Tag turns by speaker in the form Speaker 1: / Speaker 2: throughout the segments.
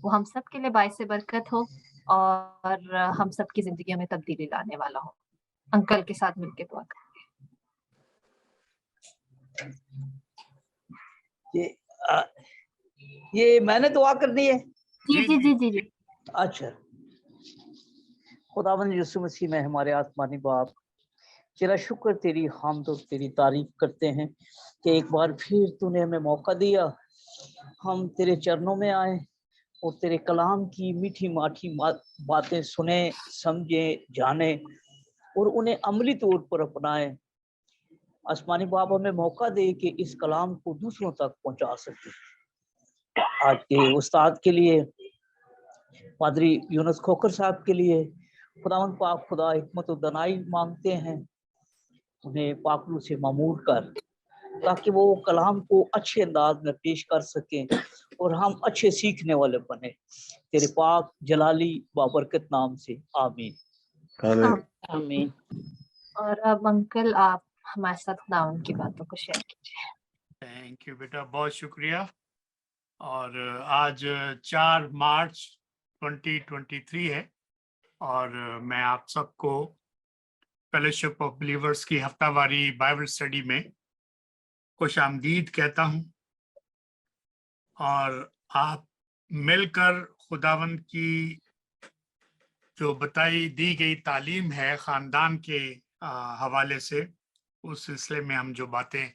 Speaker 1: वो हम सब के लिए बाइस बरकत हो और हम सब की जिंदगी में तब्दीली लाने वाला हो। अंकल के साथ मिलके दुआ करें।
Speaker 2: ये ये मैंने दुआ करनी है?
Speaker 1: जी जी जी जी जी।
Speaker 2: अच्छा। खुदावंद यीशु मसीह में हमारे आसमानी बाप, तेरा शुक्र, तेरी हामद और तेरी तारीफ करते हैं कि एक बार फिर तूने हमें मौका दिया, हम तेरे चरणों में आए और तेरे कलाम की मीठी माठी बातें सुने, समझे, जाने और उन्हें अमली तौर पर अपनाएं। आसमानी बाप हमें मौका दे कि इस कलाम को दूसरों तक पहुंचा सके। आज के उस्ताद के लिए, पादरी यूनुस खोखर साहब के लिए खुदावंद पाक खुदा हिकमत और दनाई मांगते हैं, उन्हें पाकलू से मामूर कर, ताकि वो कलाम को अच्छे अंदाज में पेश कर सकें और हम अच्छे सीखने वाले बने। तेरे पाक जलाली बाबरकत नाम से, आमीन
Speaker 1: आमीन। और अब अंकल आप हमारे साथ खुदावन की बातों को शेयर कीजिए।
Speaker 3: थैंक यू बेटा, बहुत शुक्रिया। और आज 4 मार्च 2023 है और मैं आप सबको फेलोशिप ऑफ बिलीवर्स की हफ्तावारी बाइबल स्टडी में खुश आमदीद कहता हूं। और आप मिलकर खुदावंद की जो बताई दी गई तालीम है खानदान के हवाले से, उस सिलसिले में हम जो बातें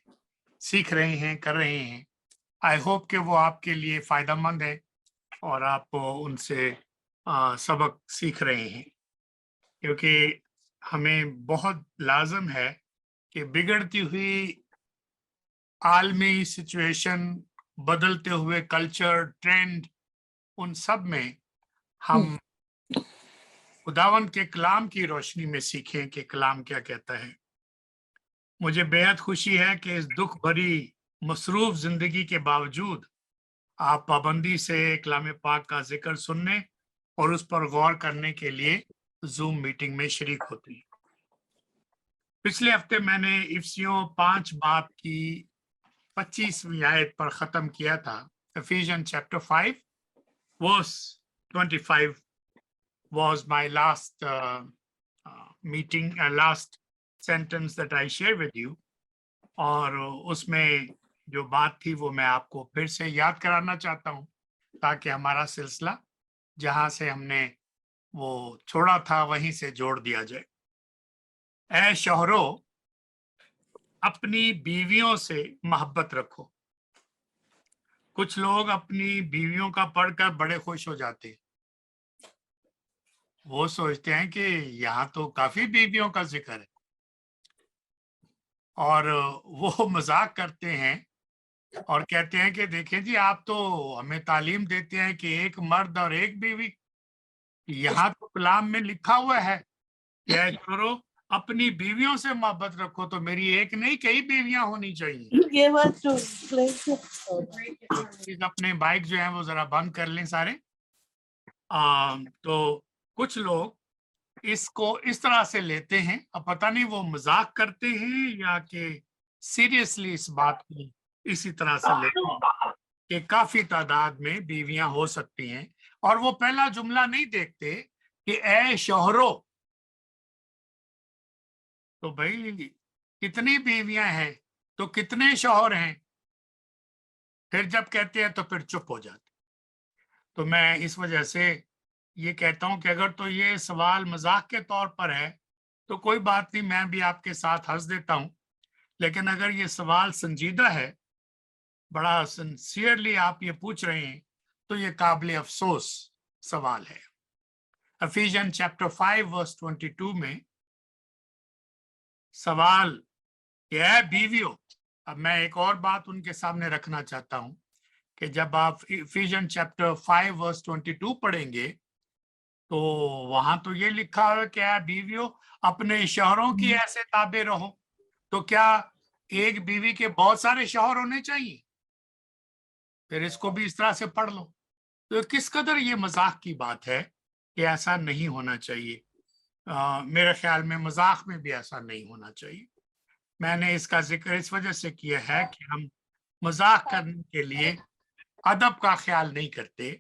Speaker 3: सीख रहे हैं, कर रहे हैं, आई होप कि वो आपके लिए फायदेमंद है और आप उनसे सबक सीख रहे हैं, क्योंकि हमें बहुत लाजम है कि बिगड़ती हुई आलमी सिचुएशन, बदलते हुए कल्चर, ट्रेंड, उन सब में हम खुदावंद के कलाम की रोशनी में सीखें कि कलाम क्या कहता है। मुझे बेहद खुशी है कि इस दुख भरी मसरूफ जिंदगी के बावजूद आप पाबंदी से कलाम पाक का जिक्र सुनने और उस पर गौर करने के लिए जूम मीटिंग में शरीक होते हैं। पिछले हफ्ते मैंने इफिसियों 5 बाब की 25वीं आयत पर खत्म किया था। Ephesians chapter 5 verse 25 was my last meeting, last sentence that I share with you. और उसमें जो बात थी वो मैं आपको फिर से याद कराना चाहता हूं, ताकि हमारा सिलसिला जहां से हमने वो छोड़ा था वहीं से जोड़ दिया जाए। ऐ शौहरों, अपनी बीवियों से मोहब्बत रखो। कुछ लोग अपनी बीवियों का पढ़कर बड़े खुश हो जाते हैं। वो सोचते हैं कि यहाँ तो काफी बीवियों का जिक्र है, और वो मजाक करते हैं और कहते हैं कि देखें जी, आप तो हमें तालीम देते हैं कि एक मर्द और एक बीवी। यहाँ तो कलाम में लिखा हुआ है कि ऐ शौहरों, अपनी बीवियों से मोहब्बत रखो, तो मेरी एक नहीं कई बीवियां होनी चाहिए। तो प्लीज अपने बाइक जो है वो जरा बंद कर लें सारे। तो कुछ लोग इसको इस तरह से लेते हैं, अब पता नहीं वो मजाक करते हैं या कि सीरियसली इस बात को इसी तरह से लेते हैं कि काफी तादाद में बीवियां हो सकती हैं, और वो पहला जुमला नहीं देखते कि ऐ शौहरों। तो भाई कितनी बीवियां हैं तो कितने शौहर हैं? फिर जब कहते हैं तो फिर चुप हो जाते। तो मैं इस वजह से ये कहता हूं कि अगर तो ये सवाल मजाक के तौर पर है तो कोई बात नहीं, मैं भी आपके साथ हंस देता हूं। लेकिन अगर ये सवाल संजीदा है, बड़ा सिंसियरली आप ये पूछ रहे हैं, तो ये काबिल अफसोस सवाल है। Ephesians chapter 5 verse 22 में सवाल कि ऐ बीवियों। अब मैं एक और बात उनके सामने रखना चाहता हूं कि जब आप Ephesians chapter 5 verse 22 पढ़ेंगे तो वहां तो ये लिखा है कि ऐ बीवियों, अपने शौहरों की ऐसे ताबे रहो। तो क्या एक बीवी के बहुत सारे शौहर होने चाहिए? फिर इसको भी इस तरह से पढ़ लो। तो किस कदर ये मजाक की बात है कि ऐसा नहीं होना चाहिए। मेरे ख्याल में मजाक में भी ऐसा नहीं होना चाहिए। मैंने इसका जिक्र इस वजह से किया है कि हम मजाक करने के लिए अदब का ख्याल नहीं करते,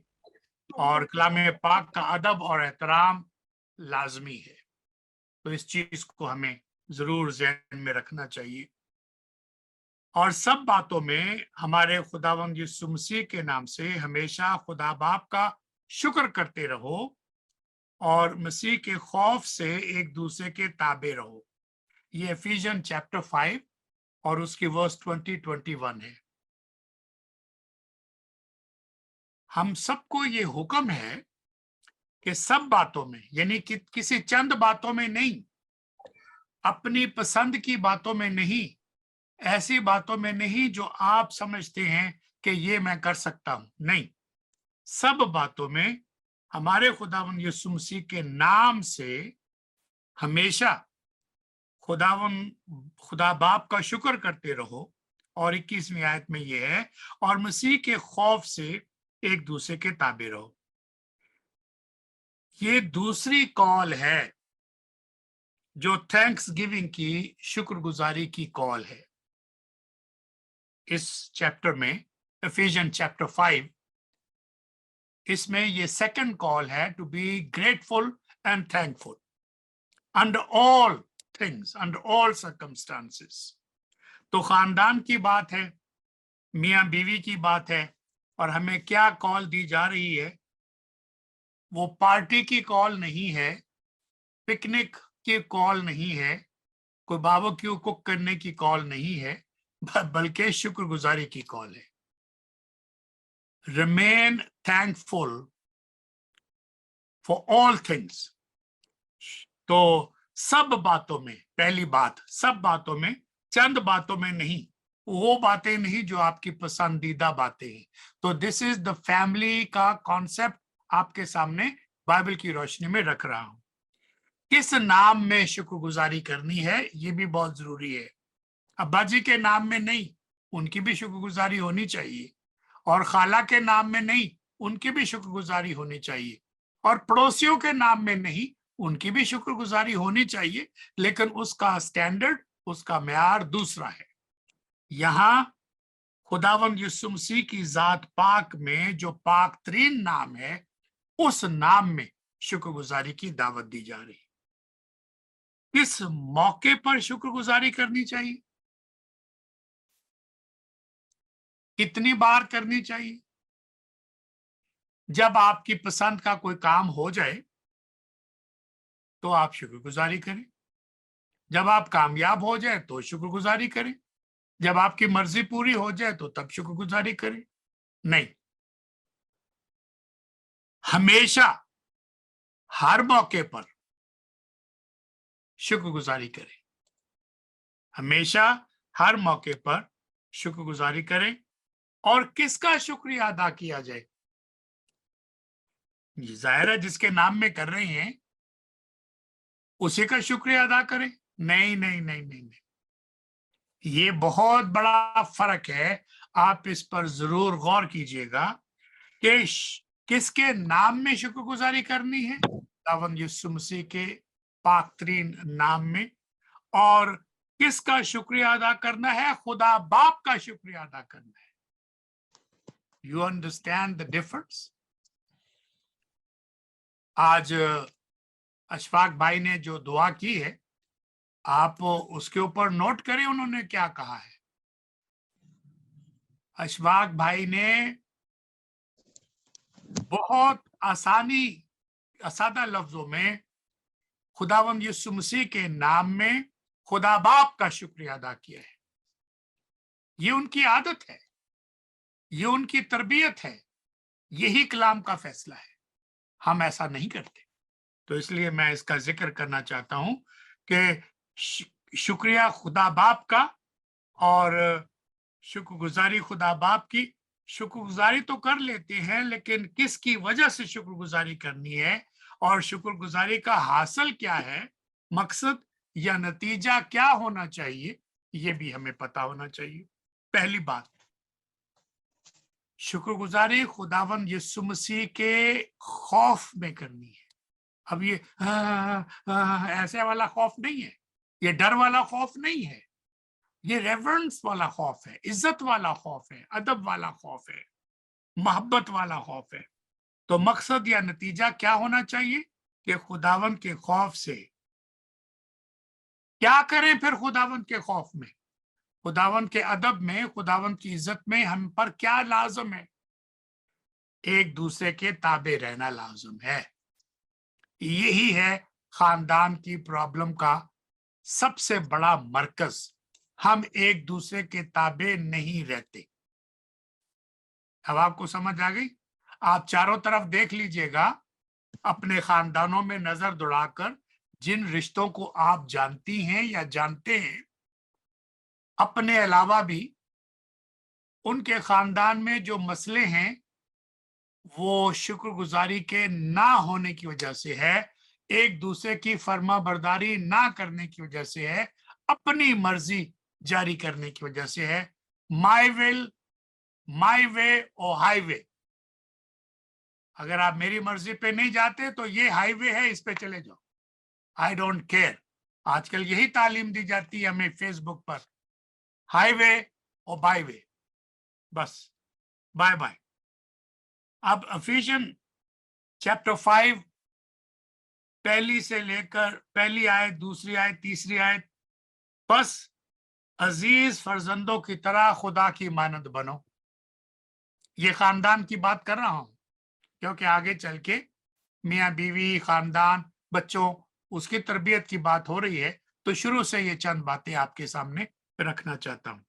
Speaker 3: और कलाम पाक का अदब और एहतराम लाजमी है। तो इस चीज को हमें जरूर ज़हन में रखना चाहिए और सब बातों में हमारे खुदावंद यीशु मसीह के नाम से हमेशा खुदा बाप का शुक्र करते रहो और मसीह के खौफ से एक दूसरे के ताबे रहो। ये एफिशियन चैप्टर 5 और उसकी वर्स 20-21 है। हम सबको ये हुक्म है कि सब बातों में, यानी कि किसी चंद बातों में नहीं, अपनी पसंद की बातों में नहीं, ऐसी बातों में नहीं जो आप समझते हैं कि ये मैं कर सकता हूं, नहीं, सब बातों में हमारे खुदावंद यीशु मसीह के नाम से हमेशा खुदा बाप का शुक्र करते रहो। और 21वीं आयत में यह है, और मसीह के खौफ से एक दूसरे के ताबे रहो। ये दूसरी कॉल है जो थैंक्स गिविंग की, शुक्रगुजारी की कॉल है। इस चैप्टर में, एफिशियन चैप्टर 5, इसमें ये सेकंड कॉल है, to be grateful and thankful under all things, under all circumstances. तो खानदान की बात है, मियां बीवी की बात है, और हमें क्या कॉल दी जा रही है? वो पार्टी की कॉल नहीं है, पिकनिक की कॉल नहीं है, कोई बारबेक्यू कुक करने की कॉल नहीं है, बल्कि शुक्रगुजारी की कॉल है। Remain thankful for all things। तो सब बातों में, पहली बात, सब बातों में, चंद बातों में नहीं, वो बातें नहीं जो आपकी पसंदीदा बातें हैं। तो दिस इज द फैमिली का कॉन्सेप्ट आपके सामने बाइबल की रोशनी में रख रहा हूं। किस नाम में शुक्रगुजारी करनी है, ये भी बहुत जरूरी है। अब्बा जी के नाम में नहीं, उनकी भी शुक्रगुजारी होनी चाहिए, और खाला के नाम में नहीं, उनकी भी शुक्रगुजारी होनी चाहिए, और पड़ोसियों के नाम में नहीं, उनकी भी शुक्रगुजारी होनी चाहिए, लेकिन उसका स्टैंडर्ड, उसका म्यार दूसरा है। यहां खुदावंद यीशु मसीह की जात पाक में जो पाक तरीन नाम है, उस नाम में शुक्रगुजारी की दावत दी जा रही है। किस मौके पर शुक्रगुजारी करनी चाहिए, कितनी बार करनी चाहिए? जब आपकी पसंद का कोई काम हो जाए तो आप शुक्रगुजारी करें, जब आप कामयाब हो जाए तो शुक्रगुजारी करें, जब आपकी मर्जी पूरी हो जाए तो तब शुक्रगुजारी करें। नहीं, हमेशा हर मौके पर शुक्रगुजारी करें, हमेशा हर मौके पर शुक्रगुजारी करें। और किसका शुक्रिया अदा किया जाए? जाहिर है जिसके नाम में कर रहे हैं उसी का शुक्रिया अदा करें। नहीं नहीं नहीं नहीं नहीं, ये बहुत बड़ा फर्क है। आप इस पर जरूर गौर कीजिएगा कि किसके नाम में शुक्रगुजारी करनी है, खुदावंद यीशु मसीह के पाक तरीन नाम में, और किसका शुक्रिया अदा करना है? खुदा बाप का शुक्रिया अदा करना है। You understand the difference? आज अशफाक भाई ने जो दुआ की है, आप उसके ऊपर नोट करें उन्होंने क्या कहा है। अशफाक भाई ने बहुत सादा लफ्जों में खुदावंद यीशु मसीह के नाम में खुदा बाप का शुक्रिया अदा किया है। ये उनकी आदत है, ये उनकी तरबियत है, यही कलाम का फैसला है। हम ऐसा नहीं करते, तो इसलिए मैं इसका जिक्र करना चाहता हूं कि शुक्रिया खुदा बाप का और शुक्रगुजारी खुदा बाप की। शुक्रगुजारी तो कर लेते हैं, लेकिन किसकी वजह से शुक्रगुजारी करनी है और शुक्रगुजारी का हासिल क्या है, मकसद या नतीजा क्या होना चाहिए, ये भी हमें पता होना चाहिए। पहली बात, शुक्रगुजारी खुदावंद यीशु मसीह के खौफ में करनी है। अब ये ऐसे वाला खौफ नहीं है, ये डर वाला खौफ नहीं है, ये रेवरेंस वाला खौफ है, इज्जत वाला खौफ है, अदब वाला खौफ है, मोहब्बत वाला खौफ है। तो मकसद या नतीजा क्या होना चाहिए कि खुदावंद के खौफ से क्या करें? फिर खुदावंद के खौफ में, खुदावंद के अदब में, खुदावंद की इज्जत में हम पर क्या लाजम है? एक दूसरे के ताबे रहना लाजम है। यही है खानदान की प्रॉब्लम का सबसे बड़ा मरकज। हम एक दूसरे के ताबे नहीं रहते। अब आपको समझ आ गई? आप चारों तरफ देख लीजिएगा, अपने खानदानों में नजर दौड़ाकर जिन रिश्तों को आप जानती हैं या जानते हैं, अपने अलावा भी उनके खानदान में जो मसले हैं वो शुक्रगुजारी के ना होने की वजह से है, एक दूसरे की फर्मा बरदारी ना करने की वजह से है, अपनी मर्जी जारी करने की वजह से है। माई विल, माई वे और हाईवे। अगर आप मेरी मर्जी पे नहीं जाते तो ये हाईवे है, इस पे चले जाओ, आई डोंट केयर। आजकल यही तालीम दी जाती है हमें फेसबुक पर, हाईवे और बाय वे, बस बाय बाय। अब एफिशियन चैप्टर 5 पहली से लेकर पहली आयत, दूसरी आयत, तीसरी आयत, बस अजीज फर्जंदों की तरह खुदा की मानद बनो। ये खानदान की बात कर रहा हूं क्योंकि आगे चल के मियाँ बीवी, खानदान, बच्चों, उसकी तरबियत की बात हो रही है, तो शुरू से ये चंद बातें आपके सामने रखना चाहता हूं।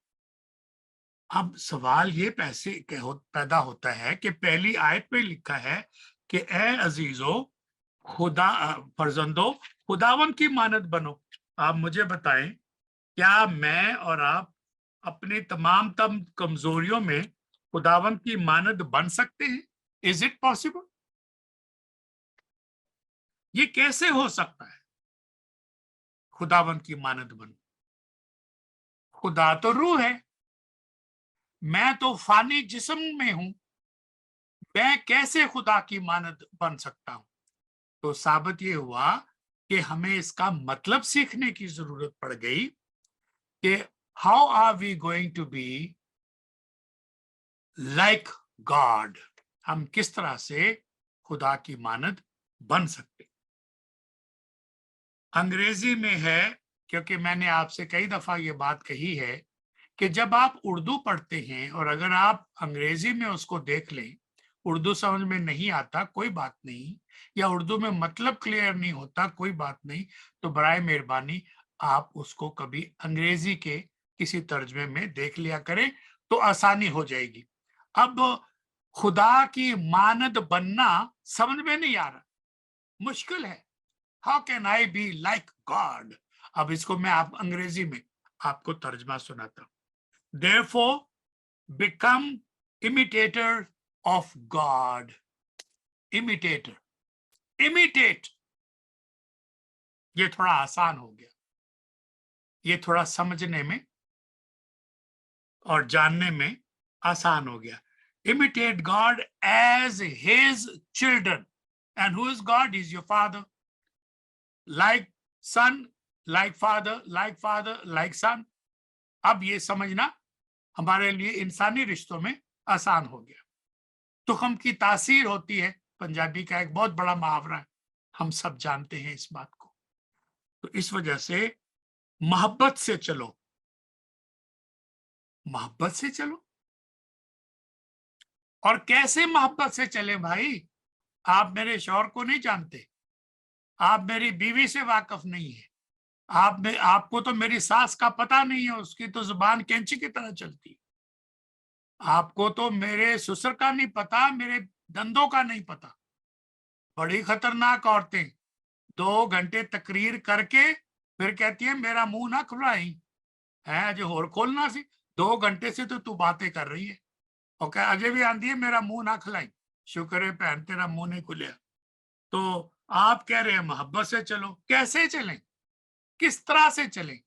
Speaker 3: अब सवाल ये पैदा होता है कि पहली आयत में लिखा है कि ए अजीजों, खुदा फर्जंदो, खुदावन की मानद बनो। आप मुझे बताएं, क्या मैं और आप अपनी तमाम कमजोरियों में खुदावन की मानद बन सकते हैं? Is it possible? ये कैसे हो सकता है खुदावन की मानद बन? खुदा तो रूह है, मैं तो फानी जिस्म में हूं, मैं कैसे खुदा की मानद बन सकता हूं? तो साबित ये हुआ कि हमें इसका मतलब सीखने की जरूरत पड़ गई कि how are we going to be like God, हम किस तरह से खुदा की मानद बन सकते। अंग्रेजी में है, क्योंकि मैंने आपसे कई दफा ये बात कही है कि जब आप उर्दू पढ़ते हैं और अगर आप अंग्रेजी में उसको देख लें, उर्दू समझ में नहीं आता कोई बात नहीं, या उर्दू में मतलब क्लियर नहीं होता कोई बात नहीं, तो बराए मेहरबानी आप उसको कभी अंग्रेजी के किसी तर्जमे में देख लिया करें तो आसानी हो जाएगी। अब खुदा की मानद बनना समझ में नहीं आ रहा, मुश्किल है। How can I B like God? अब इसको मैं आप अंग्रेजी में आपको तर्जमा सुनाता हूं। Therefore, become imitator of God. Imitator. Imitate. ये थोड़ा आसान हो गया, ये थोड़ा समझने में और जानने में आसान हो गया। Imitate God as his children. And who is God? He is your father. Like son, like father, like father, like son. अब ये समझना हमारे लिए इंसानी रिश्तों में आसान हो गया। तुखम की तासीर होती है, पंजाबी का एक बहुत बड़ा मुहावरा है, हम सब जानते हैं इस बात को। तो इस वजह से मोहब्बत से चलो, मोहब्बत से चलो। और कैसे मोहब्बत से चले भाई? आप मेरे शौहर को नहीं जानते, आप मेरी बीवी से वाकिफ नहीं है, आपको तो मेरी सास का पता नहीं है, उसकी तो जुबान कैंची की तरह चलती है। आपको तो मेरे ससुर का नहीं पता, मेरे दंदों का नहीं पता। बड़ी खतरनाक औरतें 2 घंटे तकरीर करके फिर कहती है मेरा मुंह ना खुलाई है, जो होर खोलना सी, 2 घंटे से तो तू बातें कर रही है और क्या अजय भी आंधी है मेरा मुंह ना खुलाई। शुक्र है भैन तेरा मुंह नहीं खुलिया। तो आप कह रहे हैं मोहब्बत से चलो, कैसे चलें, किस तरह से चलें?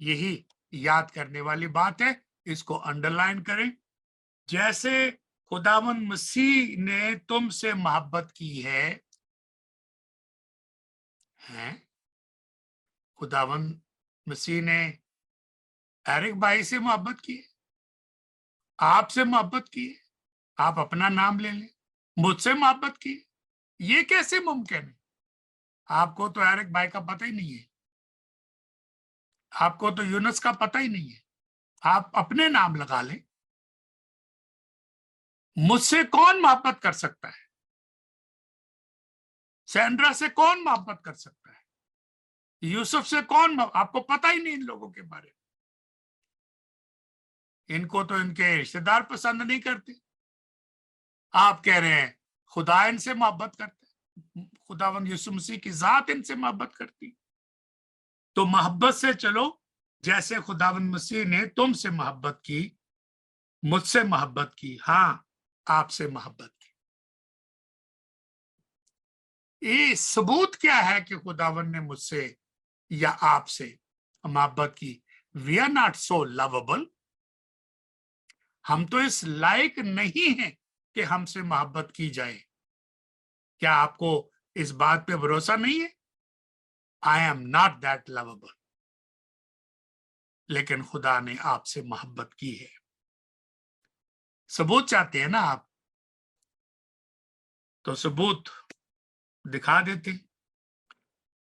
Speaker 3: यही याद करने वाली बात है, इसको अंडरलाइन करें। जैसे खुदावंद मसीह ने तुमसे मोहब्बत की है, खुदावंद मसीह ने एरिक भाई से मोहब्बत की है, आपसे मोहब्बत की है। आप अपना नाम ले लें, मुझसे मोहब्बत की। ये कैसे मुमकिन है? आपको तो एरिक भाई का पता ही नहीं है, आपको तो यूनुस का पता ही नहीं है, आप अपने नाम लगा लें। मुझसे कौन मोहब्बत कर सकता है? सैंड्रा से कौन मोहब्बत कर सकता है? यूसुफ से कौन? आपको पता ही नहीं इन लोगों के बारे में। इनको तो इनके रिश्तेदार पसंद नहीं करते। आप कह रहे हैं खुदा इनसे मोहब्बत करता है, खुदावंद यीशु मसीह की जात इनसे मोहब्बत करती। तो मोहब्बत से चलो, जैसे खुदावंद मसीह ने तुमसे मोहब्बत की, मुझसे मोहब्बत की, हाँ आपसे मोहब्बत की। ये सबूत क्या है कि खुदावंद ने मुझसे या आपसे मोहब्बत की? We are not so lovable. हम तो इस लायक नहीं हैं कि हमसे मोहब्बत की जाए। क्या आपको इस बात पे भरोसा नहीं है? I am not that lovable, लेकिन खुदा ने आपसे मोहब्बत की है। सबूत चाहते हैं ना आप, तो सबूत दिखा देते।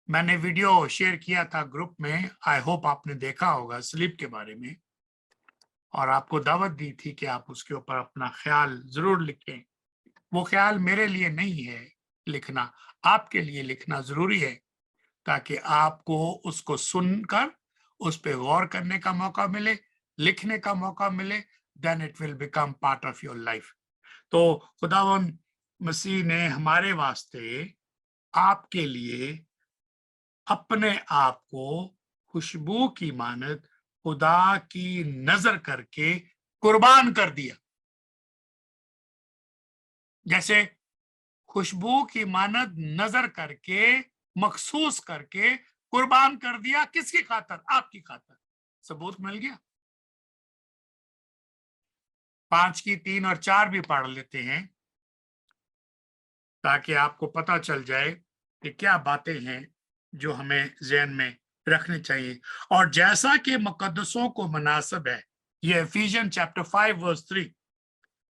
Speaker 3: मैंने वीडियो शेयर किया था ग्रुप में, आई होप आपने देखा होगा, स्लीप के बारे में, और आपको दावत दी थी कि आप उसके ऊपर अपना ख्याल जरूर लिखें। वो ख्याल मेरे लिए नहीं है लिखना, आपके लिए लिखना जरूरी है, ताकि आपको उसको सुनकर उस पर गौर करने का मौका मिले, लिखने का मौका मिले, then it will become part of your life. तो खुदावंद मसीह ने हमारे वास्ते, आपके लिए अपने आप को खुशबू की मानद खुदा की नजर करके कुर्बान कर दिया। जैसे खुशबू की मानद नजर करके, मखसूस करके कुर्बान कर दिया। किसकी खातर? आपकी खातर। सबूत मिल गया। 5 की 3 और 4 भी पढ़ लेते हैं, ताकि आपको पता चल जाए कि क्या बातें हैं जो हमें ज़हन में रखनी चाहिए। और जैसा कि मुकद्दसों को मुनासिब है, ये एफिशियन चैप्टर 5 वर्स 3,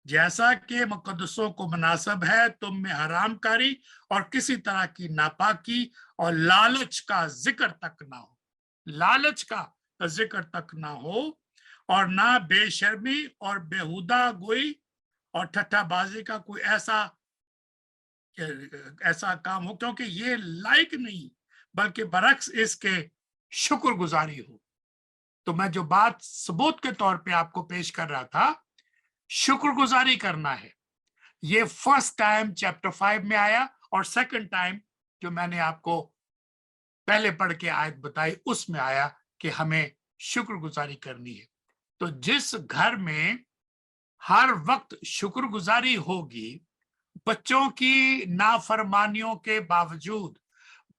Speaker 3: जैसा कि मुकद्दसों को मुनासिब है तुम में हरामकारी और किसी तरह की नापाकी और लालच का जिक्र तक ना हो, लालच का जिक्र तक ना हो, और ना बेशर्मी और बेहुदा गोई और ठट्ठाबाजी का कोई ऐसा काम हो, क्योंकि ये लायक नहीं, बल्कि बरक्स इसके शुक्रगुजारी हो। तो मैं जो बात सबूत के तौर पे आपको पेश कर रहा था, शुक्रगुजारी करना है। ये फर्स्ट टाइम चैप्टर 5 में आया, और सेकंड टाइम जो मैंने आपको पहले पढ़ के आयत बताई उसमें आया कि हमें शुक्रगुजारी करनी है। तो जिस घर में हर वक्त शुक्रगुजारी होगी, बच्चों की नाफरमानियों के बावजूद,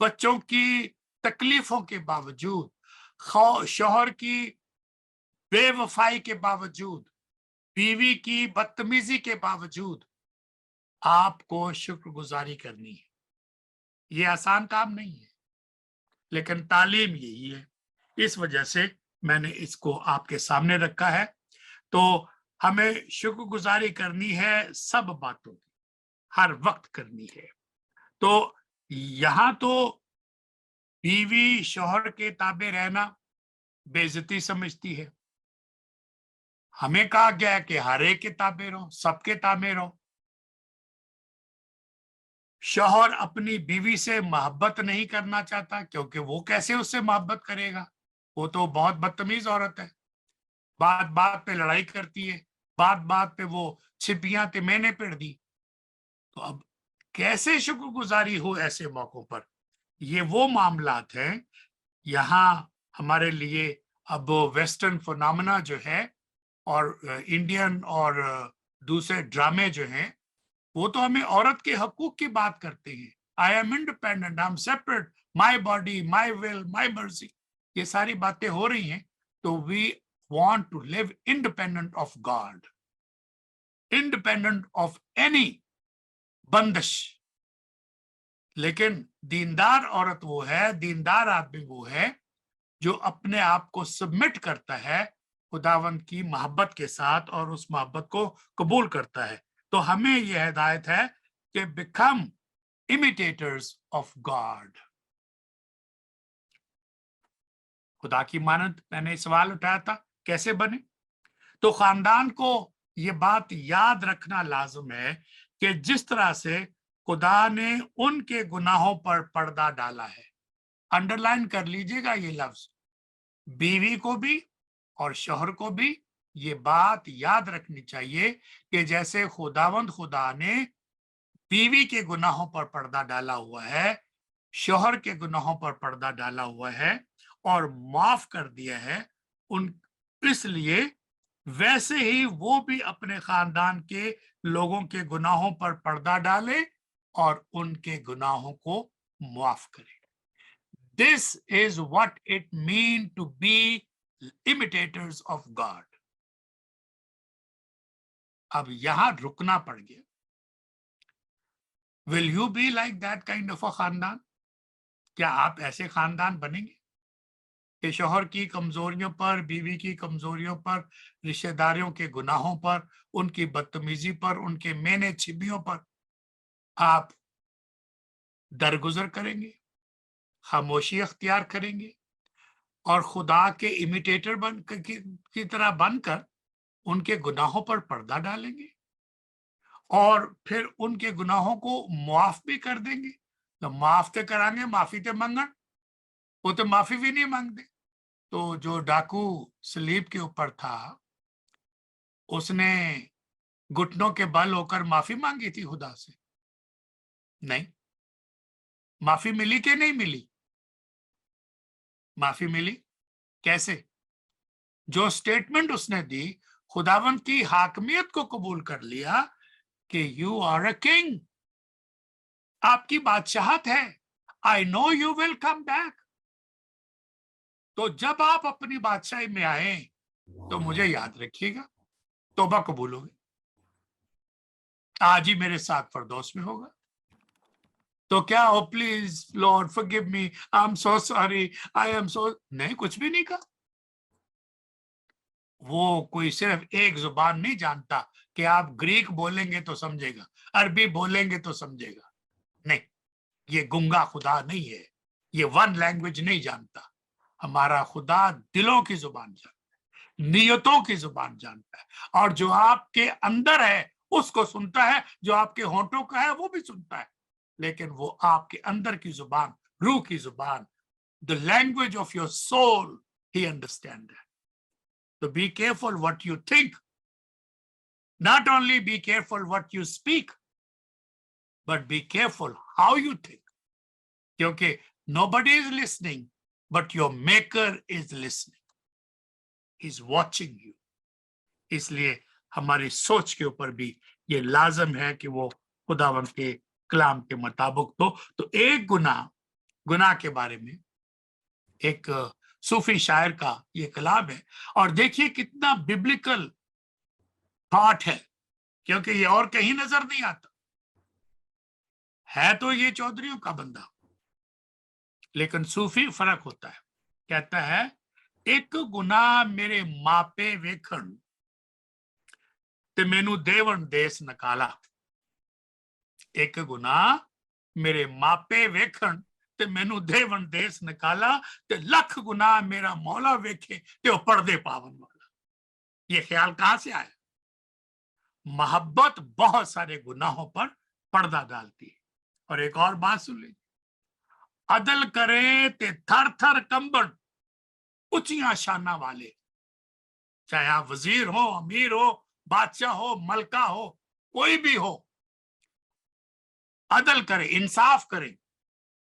Speaker 3: बच्चों की तकलीफों के बावजूद, शौहर की बेवफाई के बावजूद, बीवी की बदतमीजी के बावजूद, आपको शुक्रगुजारी करनी है। ये आसान काम नहीं है, लेकिन तालीम यही है। इस वजह से मैंने इसको आपके सामने रखा है। तो हमें शुक्रगुजारी करनी है सब बातों की, हर वक्त करनी है। तो यहाँ तो बीवी शौहर के ताबे रहना बेइज्जती समझती है। हमें कहा गया है कि हर एक के ताबे रहो, सबके ताबे रहो। शौहर अपनी बीवी से मोहब्बत नहीं करना चाहता, क्योंकि वो कैसे उससे मोहब्बत करेगा? वो तो बहुत बदतमीज औरत है, बात बात पे लड़ाई करती है, बात बात पे वो छिपियां ते मैंने पेड़ दी। तो अब कैसे शुक्रगुजारी हो ऐसे मौकों पर? ये वो मामलात हैं, यहाँ हमारे लिए अब वेस्टर्न फिनोमेना जो है, और इंडियन और दूसरे ड्रामे जो हैं, वो तो हमें औरत के हकूक की बात करते हैं। I am independent, I am separate, my body, my will, my मर्जी, ये सारी बातें हो रही हैं। तो we want to live independent of God, independent of any बंदिश। लेकिन दीनदार औरत वो है, दीनदार आदमी वो है जो अपने आप को सबमिट करता है खुदावंद की मोहब्बत के साथ, और उस मोहब्बत को कबूल करता है। तो हमें यह हिदायत है कि become imitators of God. खुदा की मानद मैंने सवाल उठाया था कैसे बने, तो खानदान को ये बात याद रखना लाजम है कि जिस तरह से खुदा ने उनके गुनाहों पर पर्दा डाला है, अंडरलाइन कर लीजिएगा ये लफ्ज, बीवी को भी और शौहर को भी ये बात याद रखनी चाहिए कि जैसे खुदावंद खुदा ने बीवी के गुनाहों पर पर्दा डाला हुआ है, शौहर के गुनाहों पर पर्दा डाला हुआ है और माफ कर दिया है उन, इसलिए वैसे ही वो भी अपने खानदान के लोगों के गुनाहों पर पर्दा डाले और उनके गुनाहों को माफ करे. This is what it means to be imitators of God. अब यहां रुकना पड़ गया. Will you be like that kind of a खानदान? क्या आप ऐसे खानदान बनेंगे कि शौहर की कमजोरियों पर, बीवी की कमजोरियों पर, रिश्तेदारों के गुनाहों पर, उनकी बदतमीजी पर, उनके मेने छिबियों पर आप दरगुजर करेंगे, खामोशी अख्तियार करेंगे और खुदा के इमिटेटर की तरह बनकर उनके गुनाहों पर पर्दा डालेंगे और फिर उनके गुनाहों को माफ भी कर देंगे? तो माफ तो करांगे, माफी तो मंगन, वो तो माफी भी नहीं मांगते. तो जो डाकू सलीब के ऊपर था, उसने घुटनों के बल होकर माफी मांगी थी खुदा से? नहीं. माफी मिली कि नहीं मिली? माफी मिली. कैसे? जो स्टेटमेंट उसने दी, खुदावंत की हाकमियत को कबूल कर लिया कि यू आर अ किंग, आपकी बादशाहत है, I know you will come back. तो जब आप अपनी बादशाही में आए तो मुझे याद रखिएगा, तौबा कबूल होगी. आज ही मेरे साथ फरदौस में होगा. तो क्या हो please Lord forgive me, I am so sorry, I am so, नहीं, कुछ भी नहीं कहा. वो कोई सिर्फ एक जुबान नहीं जानता कि आप ग्रीक बोलेंगे तो समझेगा, अरबी बोलेंगे तो समझेगा. नहीं, ये गुंगा खुदा नहीं है, ये वन लैंग्वेज नहीं जानता. हमारा खुदा दिलों की जुबान जानता है, नियतों की जुबान जानता है, और जो आपके अंदर है उसको सुनता है, जो आपके होंठों का है वो भी सुनता है, लेकिन वो आपके अंदर की जुबान, रूह की जुबान, the language of your soul, he understand है. So be careful what you think. Not only be careful what you speak, but be careful how you think. क्योंकि nobody is listening, but your maker is listening. He's watching you. इसलिए हमारी सोच के ऊपर भी ये लाजम है कि वो खुदावंत के कलाम के मुताबिक तो एक गुनाह के बारे में एक सूफी शायर का ये कलाम है, और देखिए कितना बिब्लिकल थॉट है, क्योंकि ये और कहीं नजर नहीं आता है. तो ये चौधरियों का बंदा, लेकिन सूफी फर्क होता है. कहता है, एक गुनाह मेरे मापे वेखण ते मैनू देवन देश नकाला. एक गुनाह मेरे मापे वेखण ते मैनू देवन देश निकाला, ते लख गुनाह मेरा मौला वेखे ते वो पर्दे पावन वाला. ये ख्याल कहां से आया? मोहब्बत बहुत सारे गुनाहों पर पर्दा डालती है. और एक और बात सुन लीजिए, अदल करे ते थर थर कंबन ऊंचियां शाना वाले. चाहे आप वजीर हो, अमीर हो, बादशाह हो, मलका हो, कोई भी हो, अदल करे, इंसाफ करे.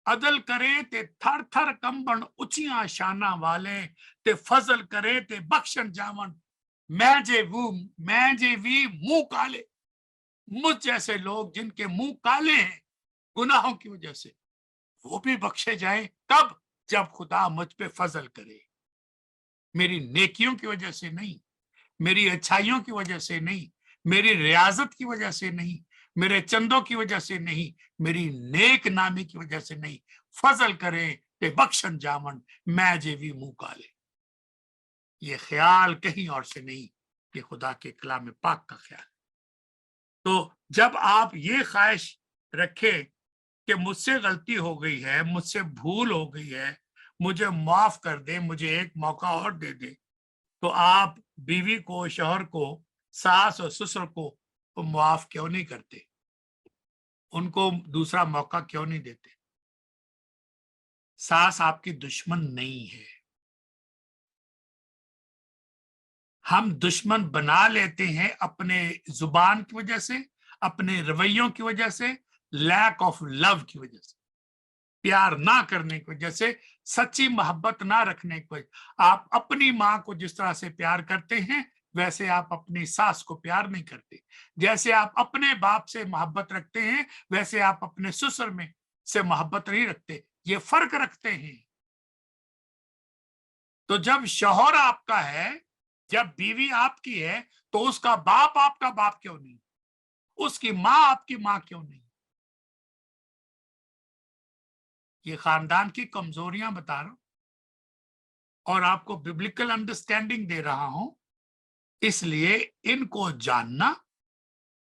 Speaker 3: अदल करे ते थर थर कंबन ऊंचियां शाना वाले, ते फजल करे ते बख्शन जावन मैं जे भी मुंह काले. मुझ जैसे लोग जिनके मुंह काले हैं गुनाहों की वजह से, वो भी बख्शे जाएं. तब जब खुदा मुझ पे फजल करे, मेरी नेकियों की वजह से नहीं, मेरी अच्छाइयों की वजह से नहीं, मेरी रियाजत की वजह से नहीं, मेरे चंदों की वजह से नहीं, मेरी नेक नामी की वजह से नहीं. फजल करे ते बख्शन जावन मैं जे भी मुंह काले. ये ख्याल कहीं और से नहीं, ये खुदा के कलाम पाक का ख्याल. तो जब आप ये ख्वाहिश रखे कि मुझसे गलती हो गई है, मुझसे भूल हो गई है, मुझे माफ कर दे, मुझे एक मौका और दे दे, तो आप बीवी को, शौहर को, सास और ससुर को माफ क्यों नहीं करते? उनको दूसरा मौका क्यों नहीं देते? सास आपकी दुश्मन नहीं है। हम दुश्मन बना लेते हैं अपने जुबान की वजह से, अपने रवैयों की वजह से, लैक ऑफ लव की वजह से, प्यार ना करने की वजह से, सच्ची मोहब्बत ना रखने की वजह। आप अपनी माँ को जिस तरह से प्यार करते हैं वैसे आप अपनी सास को प्यार नहीं करते। जैसे आप अपने बाप से मोहब्बत रखते हैं वैसे आप अपने ससुर में से मोहब्बत नहीं रखते, ये फर्क रखते हैं। तो जब शौहर आपका है, जब बीवी आपकी है, तो उसका बाप आपका बाप क्यों नहीं? उसकी माँ आपकी माँ क्यों नहीं? ये खानदान की कमजोरियां बता रहा हूं और आपको बिब्लिकल अंडरस्टैंडिंग दे रहा हूं, इसलिए इनको जानना,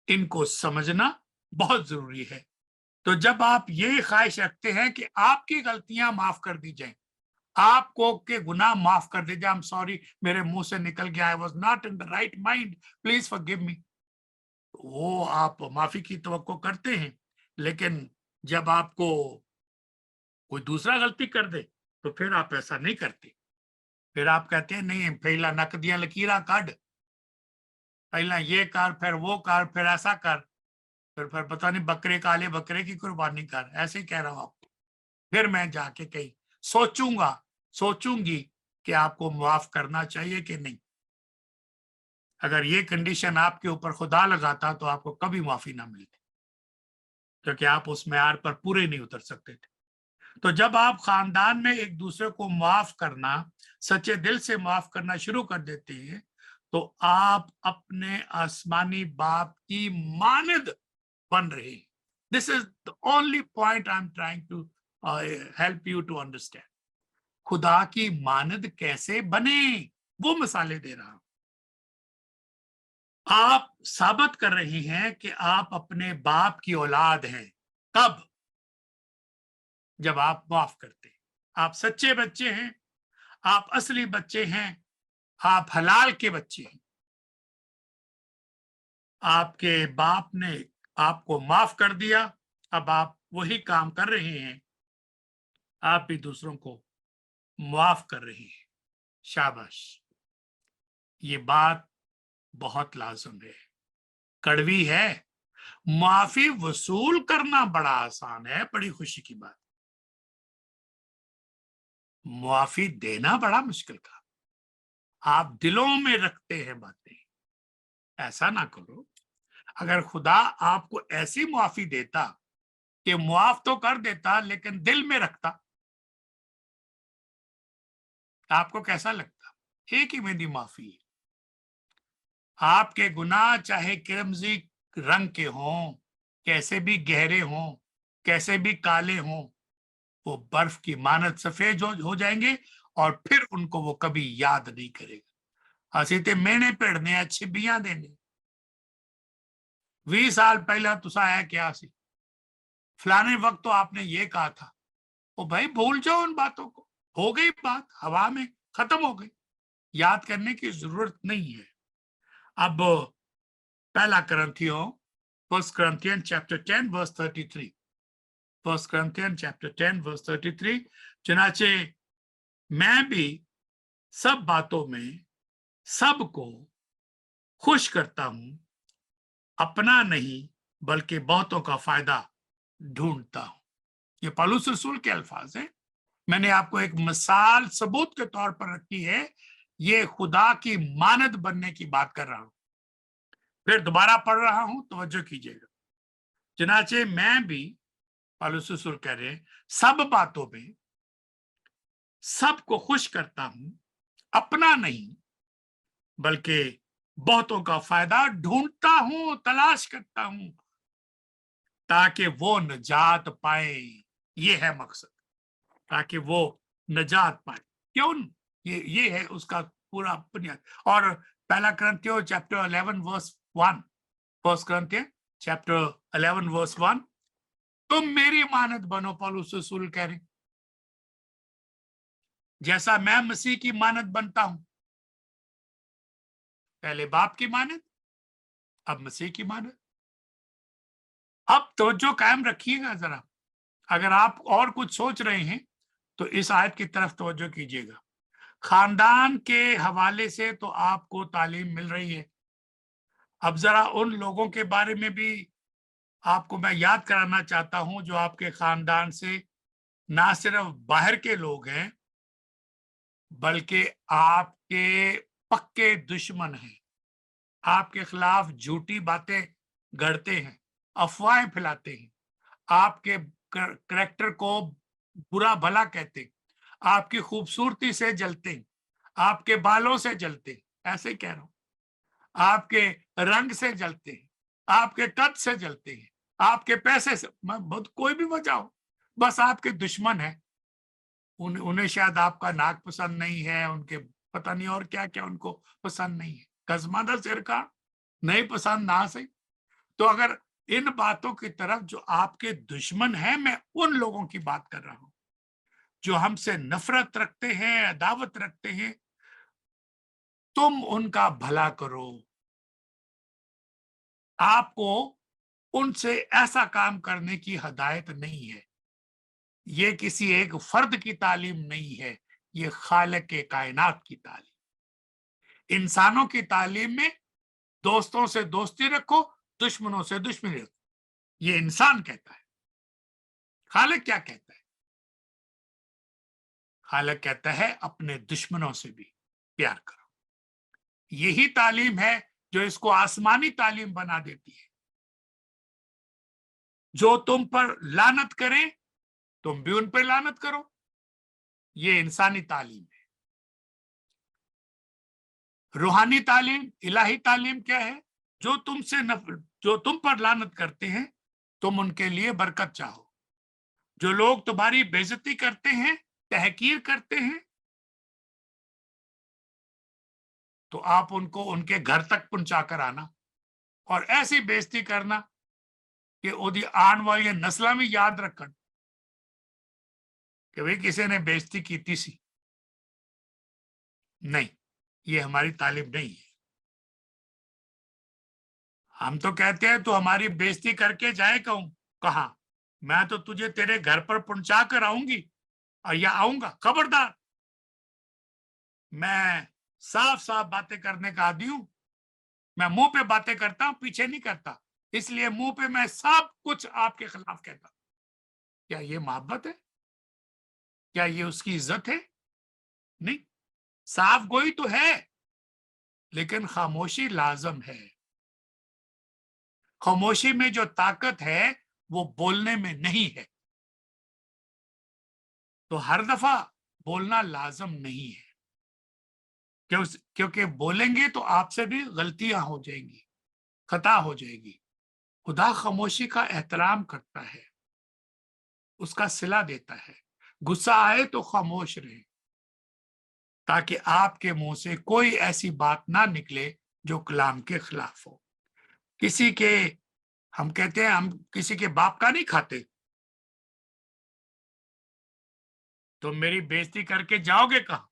Speaker 3: इनको समझना बहुत जरूरी है। तो जब आप ये ख्वाहिश रखते हैं कि आपकी गलतियां माफ कर दी जाएं, आपको के गुनाह माफ कर दे जाए, आई एम सॉरी मेरे मुंह से निकल गया, I was not in the right mind, please forgive me, वो आप माफी की तवक्को करते हैं। लेकिन जब आपको कोई दूसरा गलती कर दे तो फिर आप ऐसा नहीं करते। फिर आप कहते हैं नहीं, पहला नक दिया लकीरा काट, पहला ये कर, फिर वो कर, फिर ऐसा कर, फिर पता नहीं बकरे काले बकरे की कुर्बानी कर, ऐसे ही कह रहा हूं आपको। फिर मैं जाके कहीं सोचूंगी कि आपको माफ करना चाहिए कि नहीं। अगर ये कंडीशन आपके ऊपर खुदा लगाता तो आपको कभी माफी ना मिलती, क्योंकि आप उस मेयार पर पूरे नहीं उतर सकते थे। तो जब आप खानदान में एक दूसरे को माफ करना, सच्चे दिल से माफ करना शुरू कर देते हैं, तो आप अपने आसमानी बाप की मानद बन रहे हैं। This is the only point I am trying to help you to understand. खुदा की मानद कैसे बने, वो मिसालें दे रहा हूं। आप साबित कर रहे हैं कि आप अपने बाप की औलाद हैं। कब? जब आप माफ करते हैं। आप सच्चे बच्चे हैं, आप असली बच्चे हैं, आप हलाल के बच्चे हैं। आपके बाप ने आपको माफ कर दिया, अब आप वही काम कर रहे हैं, आप भी दूसरों को माफ कर रहे हैं। शाबाश, ये बात बहुत लाजुम है, कड़वी है। माफी वसूल करना बड़ा आसान है, बड़ी खुशी की बात। माफी देना बड़ा मुश्किल का। आप दिलों में रखते हैं बातें, ऐसा ना करो। अगर खुदा आपको ऐसी माफी देता कि माफ तो कर देता लेकिन दिल में रखता, आपको कैसा लगता? एक ही मेरी माफी है। आपके गुनाह चाहे किरमजी रंग के हों, कैसे भी गहरे हों, कैसे भी काले हों, वो बर्फ की मानद सफेद हो जाएंगे और फिर उनको वो कभी याद नहीं करेगा। ਅਸੀਂ ਤੇ मेहने भिड़ने आ, छिबियां देने। 20 साल पहला तुसा है क्या सी, फलाने वक्त तो आपने ये कहा था। ओ भाई भूल जाओ उन बातों को, हो गई बात, हवा में खत्म हो गई, याद करने की जरूरत नहीं है। अब पहला करंथियों, 1 Corinthians chapter 10 verse 33, 1 Corinthians chapter 10 verse 33, चुनाचे मैं भी सब बातों में सबको खुश करता हूं, अपना नहीं बल्कि बहुतों का फायदा ढूंढता हूं। ये पौलुस रसूल के अल्फाज हैं। मैंने आपको एक मिसाल सबूत के तौर पर रखी है, ये खुदा की मानद बनने की बात कर रहा हूं। फिर दोबारा पढ़ रहा हूं, तवज्जो कीजिएगा। चुनाचे मैं भी, पौलुस रसूल कह रहे हैं, सब बातों में सबको खुश करता हूं, अपना नहीं बल्कि बहुतों का फायदा ढूंढता हूं, तलाश करता हूं, ताकि वो निजात पाए। ये है मकसद, ताकि वो निजात पाए। क्यों? ये है उसका पूरा बुनियाद। और पहला करंथियों chapter 11 verse 1, 1 Corinthians chapter 11 verse 1, तुम मेरी मानद बनो, पौलुस रसूल कह रहे, जैसा मैं मसीह की मानद बनता हूं। पहले बाप की मानद, अब मसीह की मानद। अब तो जो कायम रखिएगा जरा, अगर आप और कुछ सोच रहे हैं तो इस आयत की तरफ तवज्जो कीजिएगा। खानदान के हवाले से तो आपको तालीम मिल रही है। अब जरा उन लोगों के बारे में भी आपको मैं याद कराना चाहता हूं जो आपके खानदान से ना सिर्फ बाहर के लोग हैं, बल्कि आपके पक्के दुश्मन हैं, आपके खिलाफ झूठी बातें गढ़ते हैं, अफवाहें फैलाते हैं, आपके करैक्टर को बुरा भला कहते हैं, आपकी खूबसूरती से जलते हैं, आपके बालों से जलते हैं, ऐसे कह रहा हूं, आपके रंग से जलते हैं, आपके कद से जलते हैं, आपके पैसे से, बहुत कोई भी वजह हो, बस आपके दुश्मन है। उन्हें शायद आपका नाक पसंद नहीं है, उनके पता नहीं और क्या क्या उनको पसंद नहीं है, कसमादा सिर का नहीं पसंद ना सही। तो अगर इन बातों की तरफ जो आपके दुश्मन हैं, मैं उन लोगों की बात कर रहा हूं जो हमसे नफरत रखते हैं, अदावत रखते हैं, तुम उनका भला करो। आपको उनसे ऐसा काम करने की हदायत नहीं है। ये किसी एक फर्द की तालीम नहीं है, ये खालिक के कायनात की तालीम। इंसानों की तालीम में दोस्तों से दोस्ती रखो, दुश्मनों से दुश्मनी रखो, ये इंसान कहता है। खालिक क्या कहता है? खालिक कहता है अपने दुश्मनों से भी प्यार करो। यही तालीम है जो इसको आसमानी तालीम बना देती है। जो तुम पर लानत करें, तुम भी उन पर लानत करो, ये इंसानी तालीम है। रूहानी तालीम, इलाही तालीम क्या है? जो तुम पर लानत करते हैं, तुम उनके लिए बरकत चाहो। जो लोग तुम्हारी बेइज्जती करते हैं, तहकीर करते हैं, तो आप उनको उनके घर तक पहुंचा कर आना और ऐसी बेइज्जती करना कि ओदी आने वाली नस्लां भी याद रखन कि भाई किसी ने बेइज्जती की थी सी। नहीं, ये हमारी तालीम नहीं है। हम तो कहते हैं तू हमारी बेइज्जती करके जाए, कहूं कहां? मैं तो तुझे तेरे घर पर पहुंचा कर आऊंगी और या आऊंगा, खबरदार। मैं साफ साफ बातें करने का आदी हूं। मैं मुंह पे बातें करता हूं, पीछे नहीं करता, इसलिए मुंह पे मैं सब कुछ आपके खिलाफ कहता। क्या ये मोहब्बत है? क्या ये उसकी इज्जत है? नहीं। साफ गोई तो है, लेकिन खामोशी लाजम है। खामोशी में जो ताकत है वो बोलने में नहीं है। तो हर दफा बोलना लाजम नहीं है, क्योंकि बोलेंगे तो आपसे भी गलतियां हो जाएंगी, खता हो जाएगी। खुदा खामोशी का एहतराम करता है, उसका सिला देता है। गुस्सा आए तो खामोश रहे, ताकि आपके मुंह से कोई ऐसी बात ना निकले जो कलाम के खिलाफ हो। किसी के, हम कहते हैं हम किसी के बाप का नहीं खाते, तो मेरी बेइज्जती करके जाओगे कहां?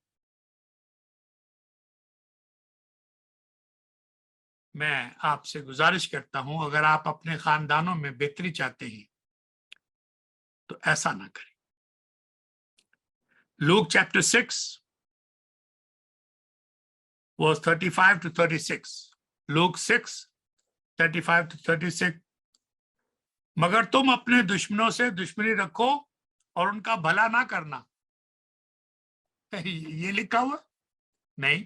Speaker 3: मैं आपसे गुजारिश करता हूं, अगर आप अपने खानदानों में बेहतरी चाहते हैं तो ऐसा ना करें। Luke chapter 6 verse 35 to 36. Luke 6 35 to 36. मगर तुम अपने दुश्मनों से दुश्मनी रखो और उनका भला ना करना। ये लिखा हुआ नहीं,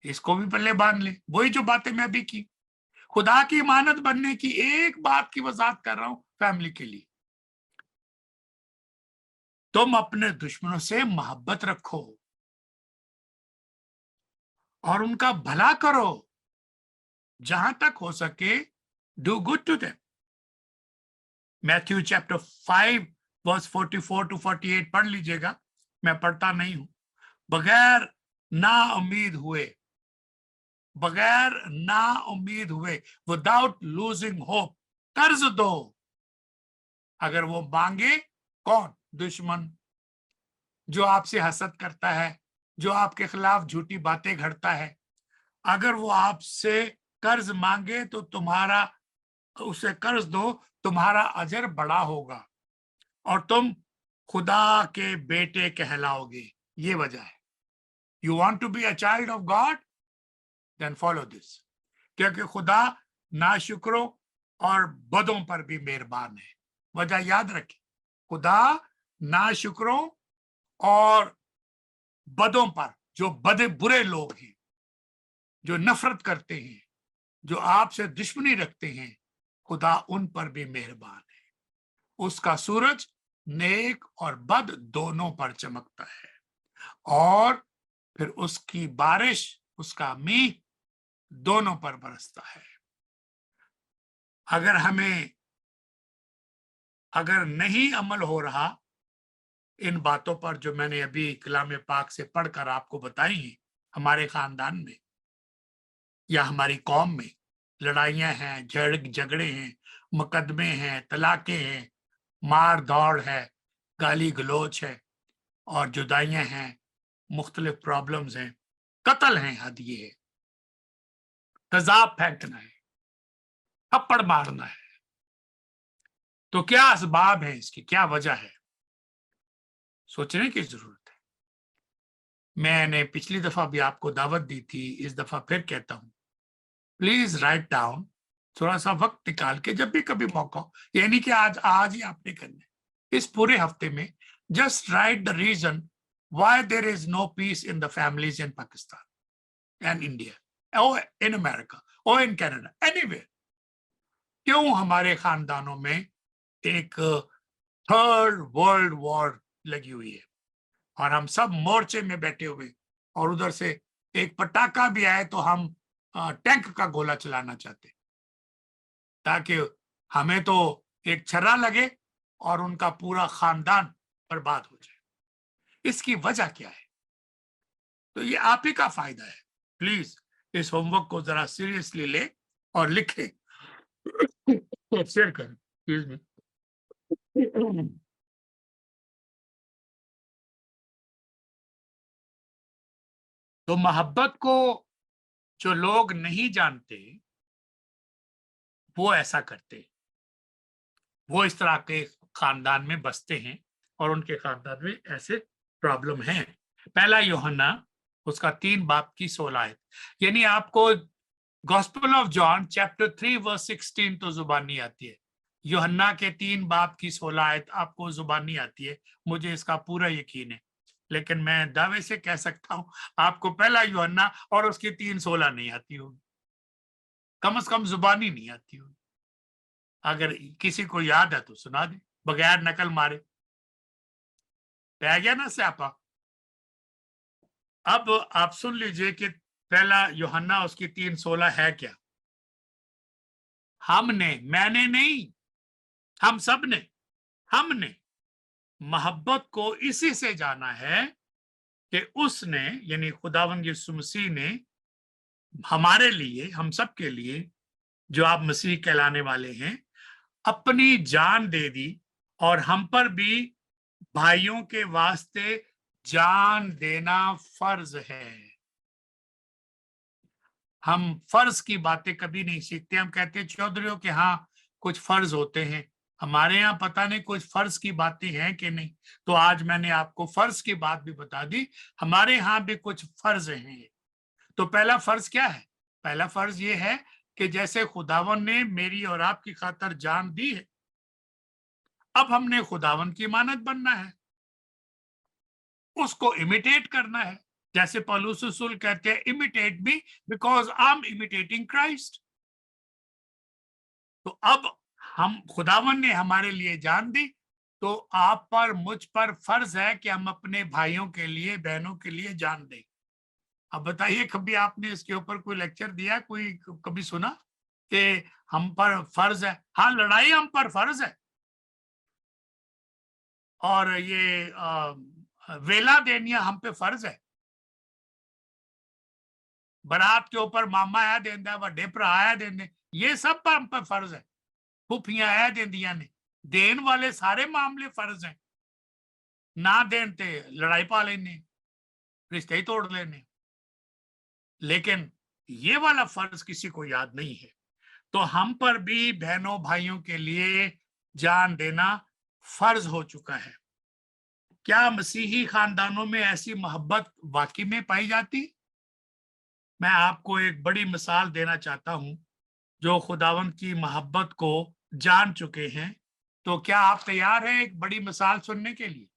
Speaker 3: इसको भी पल्ले बांध ले। वही जो बातें मैं अभी की, खुदा की मानद बनने की एक बात की वजाहत कर रहा हूं फैमिली के लिए। तुम अपने दुश्मनों से मोहब्बत रखो और उनका भला करो, जहां तक हो सके do good to them. Matthew chapter 5 verse 44 to 48 पढ़ लीजिएगा, मैं पढ़ता नहीं हूं। बगैर ना उम्मीद हुए, विदाउट लूजिंग होप, कर्ज दो। अगर वो मांगे, कौन? दुश्मन, जो आपसे हसद करता है, जो आपके खिलाफ झूठी बातें घड़ता है, अगर वो आपसे कर्ज मांगे तो तुम्हारा, उसे कर्ज दो, तुम्हारा अजर बड़ा होगा और तुम खुदा के बेटे कहलाओगे। ये वजह है। You want to be a child of God, then follow this. क्योंकि खुदा नाशुक्रों और बदों पर भी मेहरबान है। वजह याद रखें, खुदा नाशुक्रों और बदों पर, जो बदे बुरे लोग हैं, जो नफरत करते हैं, जो आपसे दुश्मनी रखते हैं, खुदा उन पर भी मेहरबान है। उसका सूरज नेक और बद दोनों पर चमकता है और फिर उसकी बारिश, उसका मींह दोनों पर बरसता है। अगर नहीं अमल हो रहा इन बातों पर जो मैंने अभी कलाम पाक से पढ़कर आपको बताई हैं, हमारे खानदान में या हमारी कौम में लड़ाइयां हैं, झगड़े हैं, मुकदमे हैं, तलाकें हैं, मार दौड़ है, गाली गलोच है और जुदाइयां हैं, मुख्तलिफ प्रॉब्लम्स हैं, कत्ल हैं, हद ये है, तेजाब फेंकना है, थप्पड़ मारना है, तो क्या असबाब है इसकी, क्या वजह है? सोचने की जरूरत है। मैंने पिछली दफा भी आपको दावत दी थी, इस दफा फिर कहता हूं, प्लीज राइट डाउन, थोड़ा सा वक्त निकाल के जब भी कभी मौका हो, यानी कि आज ही आपने करना है, इस पूरे हफ्ते में just right the reason why there is no peace in the families in Pakistan and India और इन अमेरिका और इन कनाडा, एनीवेयर। क्यों हमारे खानदानों में एक थर्ड वर्ल्ड वॉर लगी हुई है और हम सब मोर्चे में बैठे हुए, और उधर से एक पटाखा भी आए तो हम टैंक का गोला चलाना चाहते, ताकि हमें तो एक छर्रा लगे और उनका पूरा खानदान बर्बाद हो जाए। इसकी वजह क्या है? तो ये आप ही का फायदा है। प्लीज इस होमवर्क को जरा सीरियसली ले और लिखे और शेयर करें। प्लीज में तो मोहब्बत को जो लोग नहीं जानते वो ऐसा करते, वो इस तरह के खानदान में बसते हैं और उनके खानदान में ऐसे प्रॉब्लम हैं। पहला यूहन्ना उसका 3 बाब की 16 आयत, यानी आपको gospel of John chapter 3 verse 16 तो जुबानी आती है, यूहन्ना के 3 बाब की 16 आयत आपको जुबानी आती है, मुझे इसका पूरा यकीन है। लेकिन मैं दावे से कह सकता हूं आपको पहला यूहन्ना और उसकी 3:16 नहीं आती होगी, कम से कम जुबानी नहीं आती होगी। अगर किसी को याद है तो सुना दे बगैर नकल मारे। रह गया ना स्यापा। अब आप सुन लीजिए कि पहला यूहन्ना उसकी 3:16 है क्या। हमने, मैंने नहीं, हम सब ने, हमने मोहब्बत को इसी से जाना है कि उसने, यानी खुदावंद यीशु मसीह ने हमारे लिए, हम सब के लिए, जो आप मसीह कहलाने वाले हैं, अपनी जान दे दी, और हम पर भी भाइयों के वास्ते जान देना फर्ज है। हम फर्ज की बातें कभी नहीं सीखते। हम कहते हैं चौधरियों के हाँ कुछ फर्ज होते हैं, हमारे यहाँ पता नहीं कुछ फर्ज की बातें हैं कि नहीं। तो आज मैंने आपको फर्ज की बात भी बता दी, हमारे यहाँ भी कुछ फर्ज हैं। तो पहला फर्ज क्या है? पहला फर्ज ये है कि जैसे खुदावन ने मेरी और आपकी खातिर जान दी है, अब हमने खुदावन की मानद बनना है, उसको इमिटेट करना है। जैसे पौलुस रसूल कहते हैं, imitate me because I am imitating Christ. तो अब हम, खुदावन ने हमारे लिए जान दी, तो आप पर, मुझ पर फर्ज है कि हम अपने भाइयों के लिए, बहनों के लिए जान दें। अब बताइए, कभी आपने इसके ऊपर कोई लेक्चर दिया, कोई कभी सुना कि हम पर फर्ज है? हाँ, लड़ाई हम पर फर्ज है, और ये वेला देनिया हम पे फर्ज है। बारात के ऊपर मामा आया देंदा, वड्डे भरा आया देंदे, ये सब पर हम पर फर्ज है। फूफियां ऐ देंदियां ने, देन वाले सारे मामले फर्ज हैं, ना देन ते लड़ाई पा लेने, रिश्ते ही तोड़ लेने, लेकिन ये वाला फर्ज किसी को याद नहीं है। तो हम पर भी बहनों भाइयों के लिए जान देना फर्ज हो चुका है। क्या मसीही खानदानों में ऐसी मोहब्बत वाकई में पाई जाती? मैं आपको एक बड़ी मिसाल देना चाहता हूं जो खुदावंद की मोहब्बत को जान चुके हैं। तो क्या आप तैयार हैं एक बड़ी मिसाल सुनने के लिए?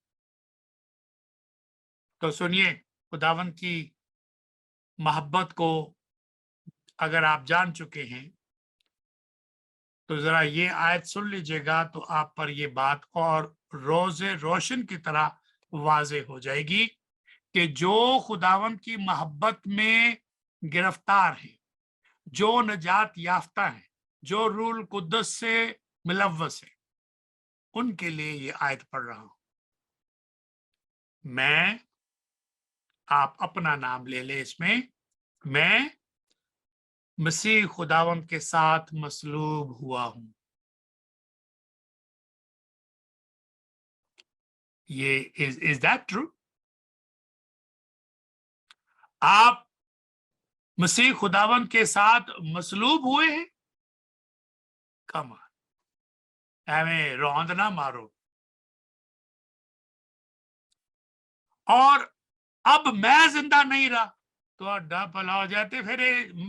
Speaker 3: तो सुनिए, खुदावंद की मोहब्बत को अगर आप जान चुके हैं तो जरा ये आयत सुन लीजिएगा, तो आप पर ये बात और रोज़े रोशन की तरह वाज़े हो जाएगी कि जो खुदावंद की मोहब्बत में गिरफ्तार है, जो नजात याफ्ता है, जो रूल कुद्दस से मुलव्वस है, उनके लिए ये आयत पढ़ रहा हूं। मैं, आप अपना नाम ले ले इसमें, मैं मसीह खुदावंद के साथ मसलूब हुआ हूं। ये इज दैट ट्रू? आप मसीह खुदावंद के साथ मसलूब हुए हैं? कम ऑन, हमें रौंद ना मारो। और अब मैं जिंदा नहीं रहा तो अड्डा भला हो जाते, फिर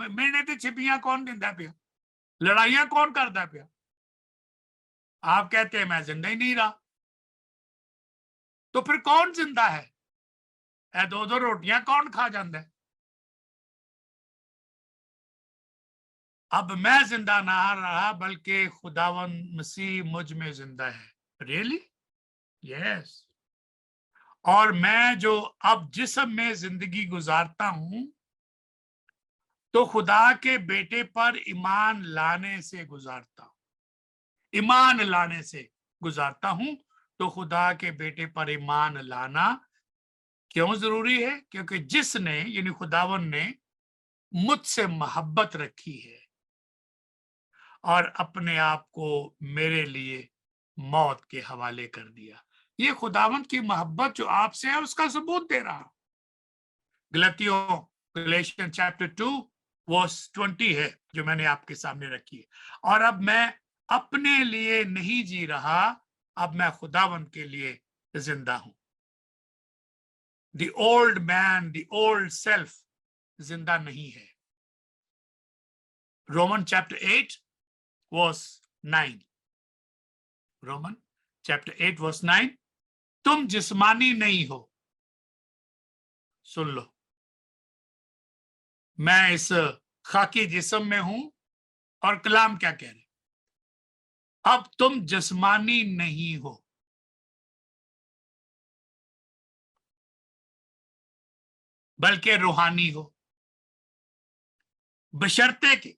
Speaker 3: मेरे ते छिपियां कौन दिंदा पिया, लड़ाइयां कौन करता पिया? आप कहते हैं मैं जिंदा ही नहीं रहा, तो फिर कौन जिंदा है? ए दो दो रोटियां कौन खा जाता है? अब मैं जिंदा ना रहा बल्कि खुदावंद मसीह मुझ में जिंदा है। रियली? यस। और मैं जो अब जिस्म में जिंदगी गुजारता हूं तो खुदा के बेटे पर ईमान लाने से गुजारता हूं, ईमान लाने से गुजारता हूं। तो खुदा के बेटे पर ईमान लाना क्यों जरूरी है? क्योंकि जिसने यानी खुदावन ने मुझसे मोहब्बत रखी है और अपने आप को मेरे लिए मौत के हवाले कर दिया। ये खुदावंत की मोहब्बत जो आपसे है उसका सबूत दे रहा। गलतियों गलेशियन चैप्टर 2 वर्स 20 है जो मैंने आपके सामने रखी है। और अब मैं अपने लिए नहीं जी रहा, अब मैं खुदावंत के लिए जिंदा हूं। The old man, the old self जिंदा नहीं है। Roman chapter 8 verse 9, Roman chapter 8 verse 9, तुम जिस्मानी नहीं हो। सुन लो, मैं इस खाकी जिस्म में हूं और कलाम क्या कह रहे, अब तुम जिस्मानी नहीं हो, बल्कि रूहानी हो। बशर्ते कि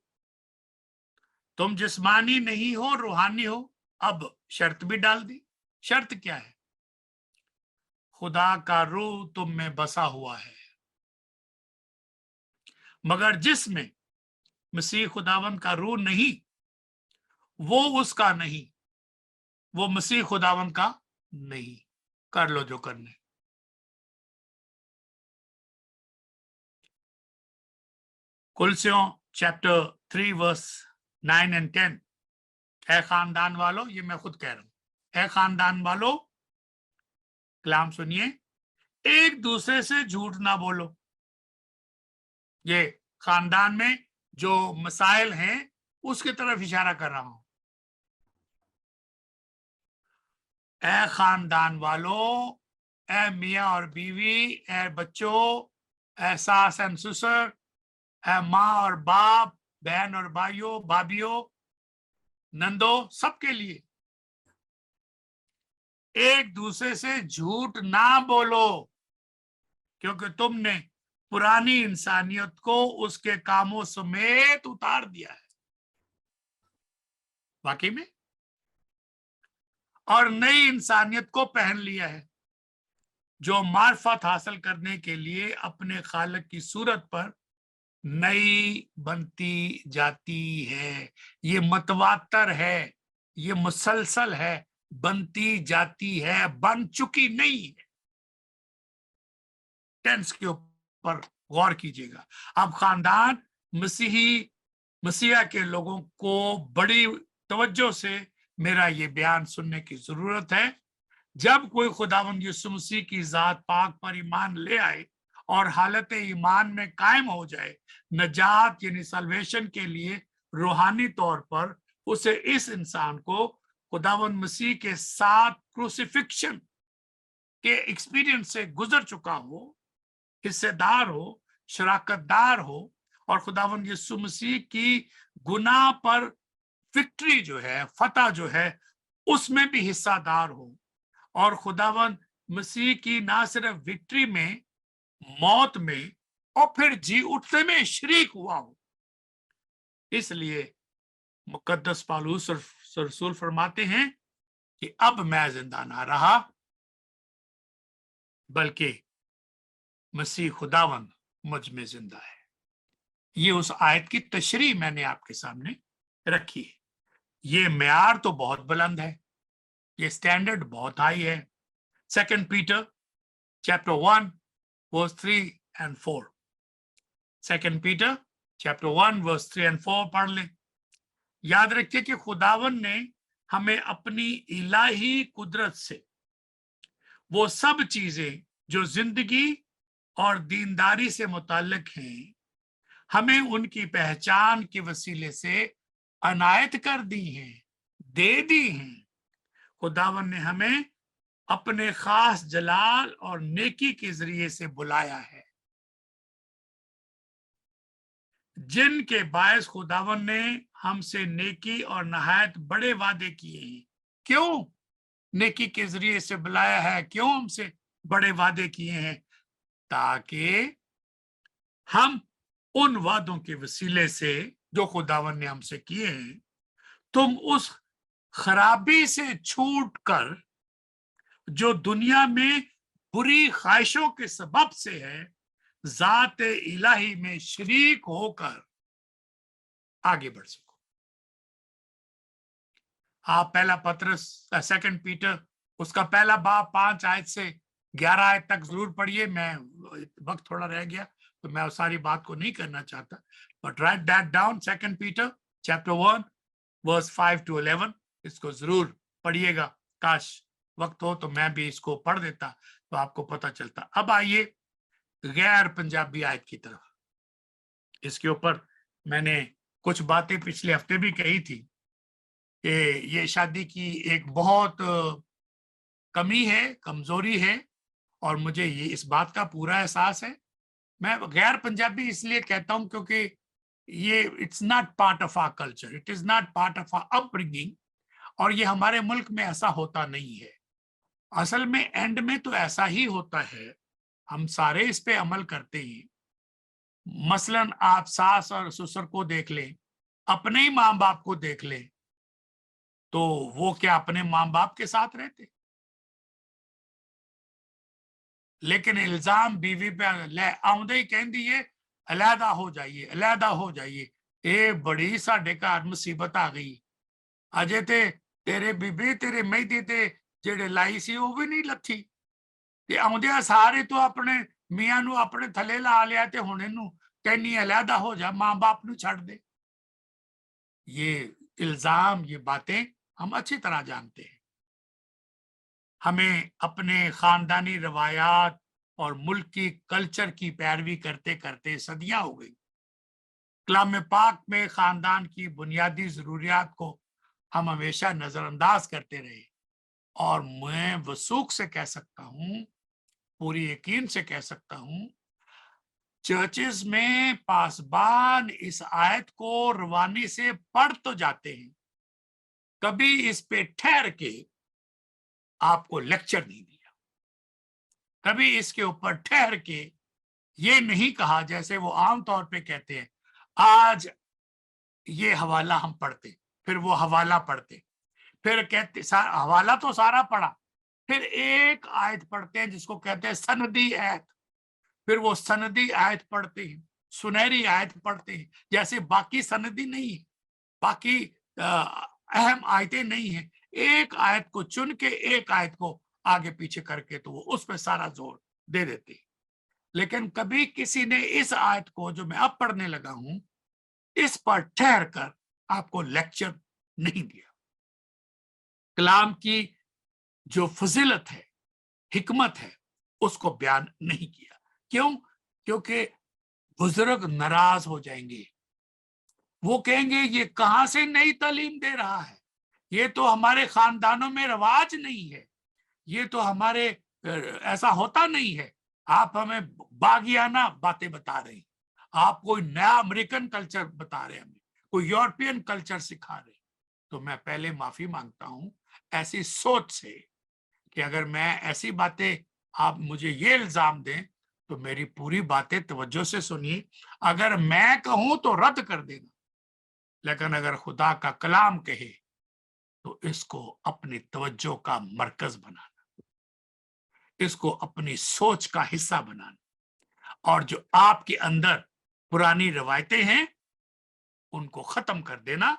Speaker 3: तुम जिस्मानी नहीं हो, रूहानी हो। अब शर्त भी डाल दी। शर्त क्या है? खुदा का रूह तुम में बसा हुआ है। मगर जिसमें मसीह खुदावंद का रूह नहीं, वो उसका नहीं, वो मसीह खुदावंद का नहीं। कर लो जो करने। कुलसियों चैप्टर 3 वर्स 9 एंड 10, है खानदान वालों, ये मैं खुद कह रहा हूं, है खानदान वालों कलाम सुनिए, एक दूसरे से झूठ ना बोलो। ये खानदान में जो मसाइल हैं उसकी तरफ इशारा कर रहा हूं। ए खानदान वालों, ए मियाँ और बीवी, ए बच्चों, ए सास एंड ससुर, ए माँ और बाप, बहन और भाइयों, भाभियों, नंदो, सबके लिए एक दूसरे से झूठ ना बोलो, क्योंकि तुमने पुरानी इंसानियत को उसके कामों समेत उतार दिया है, वाकई में, और नई इंसानियत को पहन लिया है, जो मार्फत हासिल करने के लिए अपने खालिक की सूरत पर नई बनती जाती है। ये मतवातर है, ये मुसलसल है, बनती जाती है, बन चुकी नहीं है। टेंस के ऊपर गौर कीजिएगा। अब खानदान मसीहा के लोगों को बड़ी तवज्जो से मेरा ये बयान सुनने की जरूरत है। जब कोई खुदावंद यीशु मसीह की जात पाक पर ईमान ले आए और हालत ईमान में कायम हो जाए, नजात यानी सल्वेशन के लिए रूहानी तौर पर उसे, इस इंसान को खुदावंद मसीह के साथ क्रूसिफिक्शन के एक्सपीरियंस से गुजर चुका हो, हिस्सेदार हो, शराकतदार हो, और खुदावंद यीशु मसीह की गुनाह पर विक्ट्री जो है, फतह जो है, उसमें भी हिस्सादार हो, और खुदावंद मसीह की ना सिर्फ विक्ट्री में, मौत में और फिर जी उठने में शरीक हुआ हो। इसलिए मुकद्दस पौलुस रसूल फरमाते हैं कि अब मैं जिंदा ना रहा, बल्कि मसीह खुदावंद मुझ में जिंदा है। ये उस आयत की तशरीह मैंने आपके सामने रखी है। ये म्यार तो बहुत बुलंद है, ये स्टैंडर्ड बहुत हाई है। 2 Peter chapter 1 verse 3 and 4। 2 Peter chapter 1 verse 3 and 4 पढ़ लें। याद रखिए कि खुदावन ने हमें अपनी इलाही कुदरत से वो सब चीजें जो जिंदगी और दीनदारी से मुताल्लिक हैं, हमें उनकी पहचान के वसीले से अनायत कर दी हैं, दे दी हैं। खुदावन ने हमें अपने खास जलाल और नेकी के जरिए से बुलाया है, जिनके बायस खुदावन ने हमसे नेकी और नहायत बड़े वादे किए हैं। क्यों नेकी के जरिए से बुलाया है, क्यों हमसे बड़े वादे किए हैं? ताकि हम उन वादों के वसीले से जो खुदावन ने हमसे किए हैं, तुम उस खराबी से छूट कर जो दुनिया में बुरी ख्वाहिशों के सबब से है, जात इलाही में शरीक होकर आगे बढ़ सको। आप पहला पत्रस 2 पीटर उसका पहला बाब 5 आयत से 11 आयत तक जरूर पढ़िए। मैं वक्त थोड़ा रह गया तो मैं उस सारी बात को नहीं करना चाहता, but write that down. 2 Peter chapter 1 verse 5 to 11 इसको जरूर पढ़िएगा। काश वक्त हो तो मैं भी इसको पढ़ देता तो आपको पता चलता। अब आइए गैर पंजाबी आयत की तरफ। इसके ऊपर मैंने कुछ बातें पिछले हफ्ते भी कही थी कि ये शादी की एक बहुत कमी है, कमजोरी है, और मुझे ये इस बात का पूरा एहसास है। मैं गैर पंजाबी इसलिए कहता हूं क्योंकि ये it's not part of our culture, it is not part of our upbringing, और ये हमारे मुल्क में ऐसा होता नहीं है। असल में एंड में तो ऐसा ही होता है, हम सारे इस पे अमल करते हैं। मसलन आप सास और ससुर को देख लें, अपने ही माँ बाप को देख लें, तो वो क्या अपने माँ बाप के साथ रहते? लेकिन इल्जाम बीवी पे ले आउंदे ही कहंदी है अलहदा हो जाइए, अलहदा हो जाइए। ये बड़ी साडे घर मुसीबत आ गई, अजे ते तेरे बीबी तेरे मेहदी ते जेड़े लाई सी वो भी नहीं लथी, ते आउंदे सारे तो अपने मियां नू अपने थले ला लिया ते हुण इहनू कहनी अलहदा हो जा, मां बाप नू छड़ दे। ये इल्जाम, ये बातें हम अच्छी तरह जानते हैं। हमें अपने खानदानी रवायात और मुल्क की कल्चर की पैरवी करते करते सदियां हो गई। कलाम पाक में खानदान की बुनियादी जरूरियात को हम हमेशा नजरअंदाज करते रहे, और मैं वसूख से कह सकता हूं, पूरी यकीन से कह सकता हूं, चर्चेस में पासबान इस आयत को रवानी से पढ़ तो जाते हैं, कभी इस पे ठहर के आपको लेक्चर नहीं दिया, कभी इसके ऊपर ठहर के ये नहीं कहा जैसे वो आमतौर पे कहते हैं आज ये हवाला हम पढ़ते, फिर वो हवाला पढ़ते, फिर कहते हवाला तो सारा पढ़ा, फिर एक आयत पढ़ते हैं जिसको कहते हैं सनदी आयत, फिर वो सनदी आयत पढ़ते हैं, सुनहरी आयत पढ़ते हैं, जैसे बाकी सनदी नहीं, बाकी अहम आयतें नहीं है, एक आयत को चुन के एक आयत को आगे पीछे करके तो वो उस पर सारा जोर दे देते हैं। लेकिन कभी किसी ने इस आयत को जो मैं अब पढ़ने लगा हूं इस पर ठहर कर आपको लेक्चर नहीं दिया। कलाम की जो फजीलत है, हिकमत है, उसको बयान नहीं किया। क्यों? क्योंकि बुजुर्ग नाराज हो जाएंगे, वो कहेंगे ये कहां से नई तालीम दे रहा है, ये तो हमारे खानदानों में रवाज नहीं है, ये तो हमारे ऐसा होता नहीं है, आप हमें बागियाना बातें बता रहे हैं, आप कोई नया अमेरिकन कल्चर बता रहे हैं, हमें कोई यूरोपियन कल्चर सिखा रहे हैं। तो मैं पहले माफी मांगता हूं ऐसी सोच से कि अगर मैं ऐसी बातें, आप मुझे ये इल्जाम दें तो मेरी पूरी बातें तवज्जो से सुनिए। अगर मैं कहूं तो रद्द कर देना, लेकिन अगर खुदा का कलाम कहे तो इसको अपनी तवज्जो का मरकज बनाना, इसको अपनी सोच का हिस्सा बनाना, और जो आपके अंदर पुरानी रवायतें हैं उनको खत्म कर देना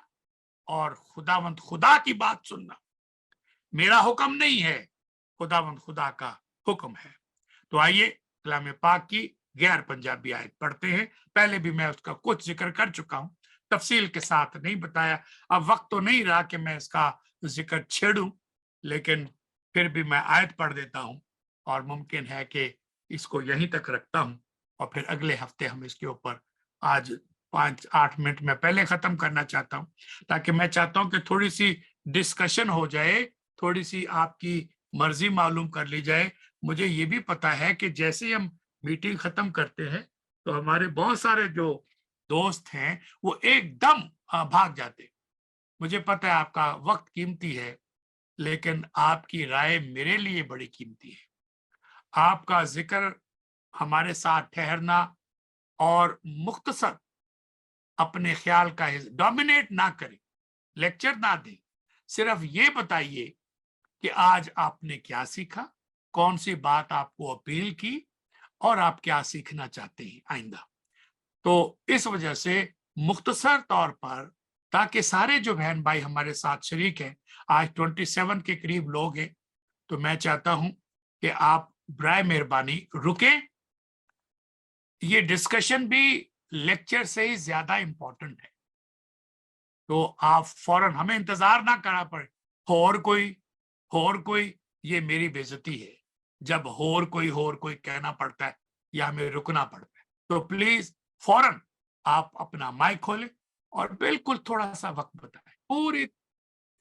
Speaker 3: और खुदावंद खुदा की बात सुनना। मेरा हुक्म नहीं है, खुदावंद खुदा का हुक्म है। तो आइए कलाम पाक की गैर पंजाबी आयत पढ़ते हैं। पहले भी मैं उसका कुछ जिक्र कर चुका हूं, तफसील के साथ नहीं बताया। अब वक्त तो नहीं रहा कि मैं इसका जिक्र छेड़ूं, लेकिन फिर भी मैं आयत पढ़ देता हूं और मुमकिन है कि इसको यहीं तक रखता हूं और फिर अगले हफ्ते हम इसके ऊपर, आज 5-8 मिनट में पहले खत्म करना चाहता हूं, ताकि मैं चाहता हूं कि थोड़ी सी डिस्कशन हो जाए, थोड़ी सी आपकी मर्जी मालूम कर ली जाए। मुझे ये भी पता है कि जैसे ही हम मीटिंग खत्म करते हैं तो हमारे बहुत सारे जो दोस्त हैं वो एकदम भाग जाते। मुझे पता है आपका वक्त कीमती है, लेकिन आपकी राय मेरे लिए बड़ी कीमती है। आपका जिक्र, हमारे साथ ठहरना और मुख्तसर अपने ख्याल का डोमिनेट ना करें, लेक्चर ना दें, सिर्फ ये बताइए कि आज आपने क्या सीखा, कौन सी बात आपको अपील की और आप क्या सीखना चाहते हैं आइंदा। तो इस वजह से मुख्तसर तौर पर, ताकि सारे जो बहन भाई हमारे साथ शरीक हैं, आज 27 के करीब लोग हैं, तो मैं चाहता हूं कि आप बराए मेहरबानी रुकें। ये डिस्कशन भी लेक्चर से ही ज्यादा इंपॉर्टेंट है, तो आप फौरन, हमें इंतजार ना करना पड़े। होर कोई, ये मेरी बेइज्जती है जब होर कोई कहना पड़ता है या हमें रुकना पड़ता है। तो प्लीज फौरन आप अपना माइक खोलें और बिल्कुल थोड़ा सा वक्त बताएं। पूरी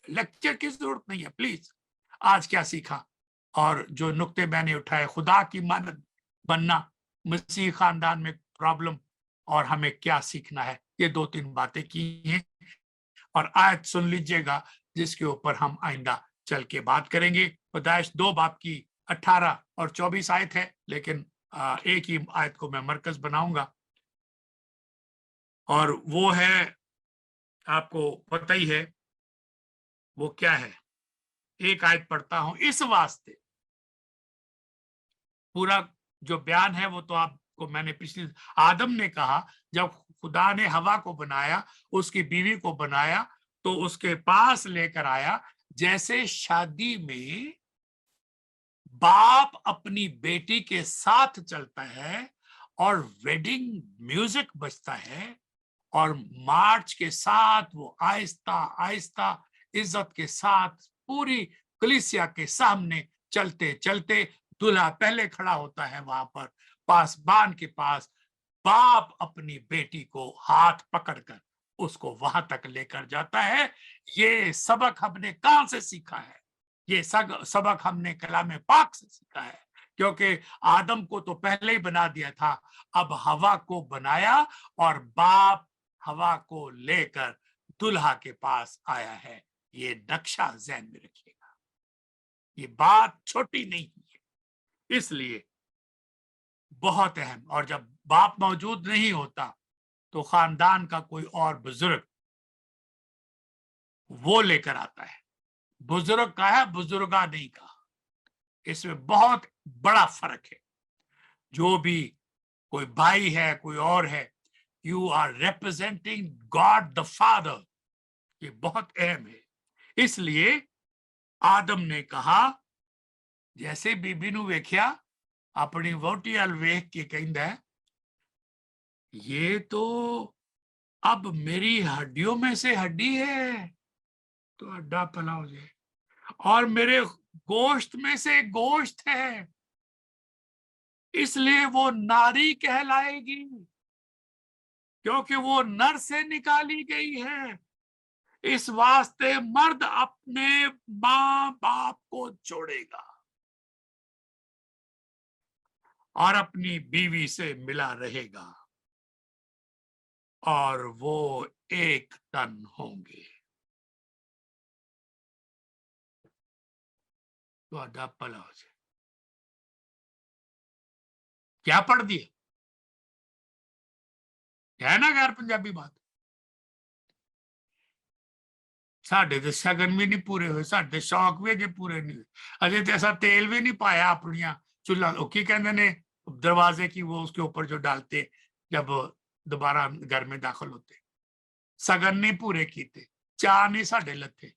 Speaker 3: लेक्चर की जरूरत नहीं है, प्लीज आज क्या सीखा और जो नुक्ते मैंने उठाए, खुदा की मानद बनना, मसीह खानदान में प्रॉब्लम और हमें क्या सीखना है, ये 2-3 बातें की हैं। और आयत सुन लीजिएगा जिसके ऊपर हम आइंदा चल के बात करेंगे। पैदाइश 2 बाब की 18 और 24 आयत है, लेकिन एक ही आयत को मैं मरकज बनाऊंगा और वो है, आपको पता ही है वो क्या है। एक आयत पढ़ता हूं इस वास्ते, पूरा जो बयान है वो तो आपको मैंने पिछली, आदम ने कहा जब खुदा ने हवा को बनाया, उसकी बीवी को बनाया, तो उसके पास लेकर आया जैसे शादी में बाप अपनी बेटी के साथ चलता है और वेडिंग म्यूजिक बजता है और मार्च के साथ वो आहिस्ता आहिस्ता इज्जत के साथ पूरी कलीसिया के सामने चलते चलते दूल्हा पहले खड़ा होता है, वहां पर पासबान के पास बाप अपनी बेटी को हाथ पकड़कर उसको वहां तक लेकर जाता है। ये सबक हमने कहां से सीखा है? ये सबक हमने कलाम पाक से सीखा है, क्योंकि आदम को तो पहले ही बना दिया था, अब हवा को बनाया और बाप हवा को लेकर दुल्हा के पास आया है। ये नक्शा ज़हन में रखिएगा, ये बात छोटी नहीं है, इसलिए बहुत अहम। और जब बाप मौजूद नहीं होता तो खानदान का कोई और बुजुर्ग वो लेकर आता है। बुजुर्ग का है, बुजुर्गा नहीं का, इसमें बहुत बड़ा फर्क है। जो भी कोई भाई है, कोई और है, you are representing God the father, ये बहुत अहम है। इसलिए आदम ने कहा, जैसे बीबी नू वेख्या अपनी वोटी अल वेख के कहंदा है, ये तो अब मेरी हड्डियों में से हड्डी है, तो हड्डा भला हो जाए, और मेरे गोश्त में से गोश्त है, इसलिए वो नारी कहलाएगी, क्योंकि वो नर से निकाली गई है। इस वास्ते मर्द अपने मां बाप को छोड़ेगा और अपनी बीवी से मिला रहेगा, और वो एक तन होंगे। तो अड्डा भला हो जाए। क्या पढ़ दिया है ना, गैर पंजाबी बात। साडे ते शगन भी नहीं पूरे हुए, साडे शौक भी अजे पूरे नहीं हुए, अजे तो ऐसा तेल भी नहीं पाया अपनिया चूल्हा, की कहते ने दरवाजे की वो उसके ऊपर जो डालते जब दोबारा घर में दाखिल होते, सगन नहीं पूरे कीते, चाह नहीं साडे लथे।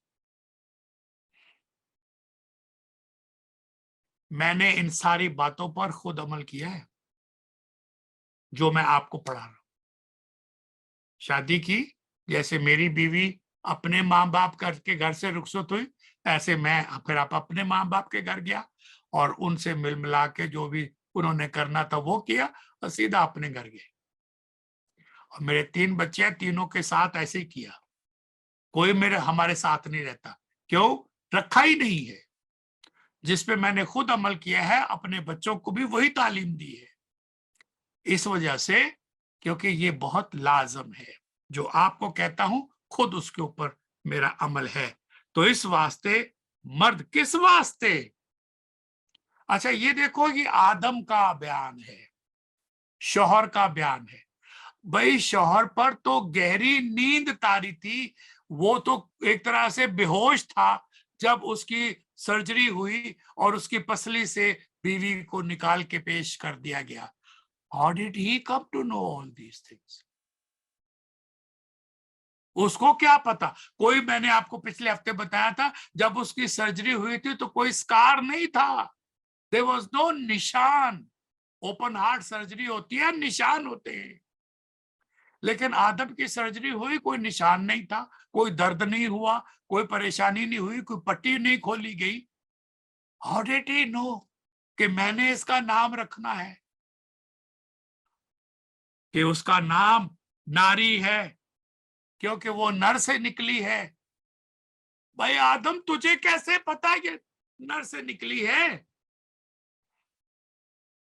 Speaker 3: मैंने इन सारी बातों पर खुद अमल किया है जो मैं आपको पढ़ा रहा हूं। शादी की, जैसे मेरी बीवी अपने माँ बाप करके घर से रुखसत हुई, ऐसे मैं फिर आप अपने माँ बाप के घर गया और उनसे मिल मिला के जो भी उन्होंने करना था वो किया और सीधा अपने घर गए। और मेरे 3 बच्चे हैं, तीनों के साथ ऐसे ही किया। कोई मेरे हमारे साथ नहीं रहता, क्यों? रखा ही नहीं है। जिस पे मैंने खुद अमल किया है, अपने बच्चों को भी वही तालीम दी है। इस वजह से, क्योंकि ये बहुत लाजम है, जो आपको कहता हूं खुद उसके ऊपर मेरा अमल है। तो इस वास्ते मर्द किस वास्ते? अच्छा, ये देखो, ये आदम का बयान है, शौहर का बयान है। भाई, शौहर पर तो गहरी नींद तारी थी, वो तो एक तरह से बेहोश था जब उसकी सर्जरी हुई और उसकी पसली से बीवी को निकाल के पेश कर दिया गया। How did he come to know all these things? उसको क्या पता? कोई, मैंने आपको पिछले हफ्ते बताया था, जब उसकी सर्जरी हुई थी तो कोई स्कार नहीं था, देयर वाज नो निशान। ओपन हार्ट सर्जरी होती है, निशान होते हैं, लेकिन आदम की सर्जरी हुई, कोई निशान नहीं था, कोई दर्द नहीं हुआ, कोई परेशानी नहीं हुई, कोई पट्टी नहीं खोली गई। हाउ डिड ही नो कि मैंने इसका नाम रखना है, कि उसका नाम नारी है क्योंकि वो नर से निकली है? भाई आदम, तुझे कैसे पता ये नर से निकली है?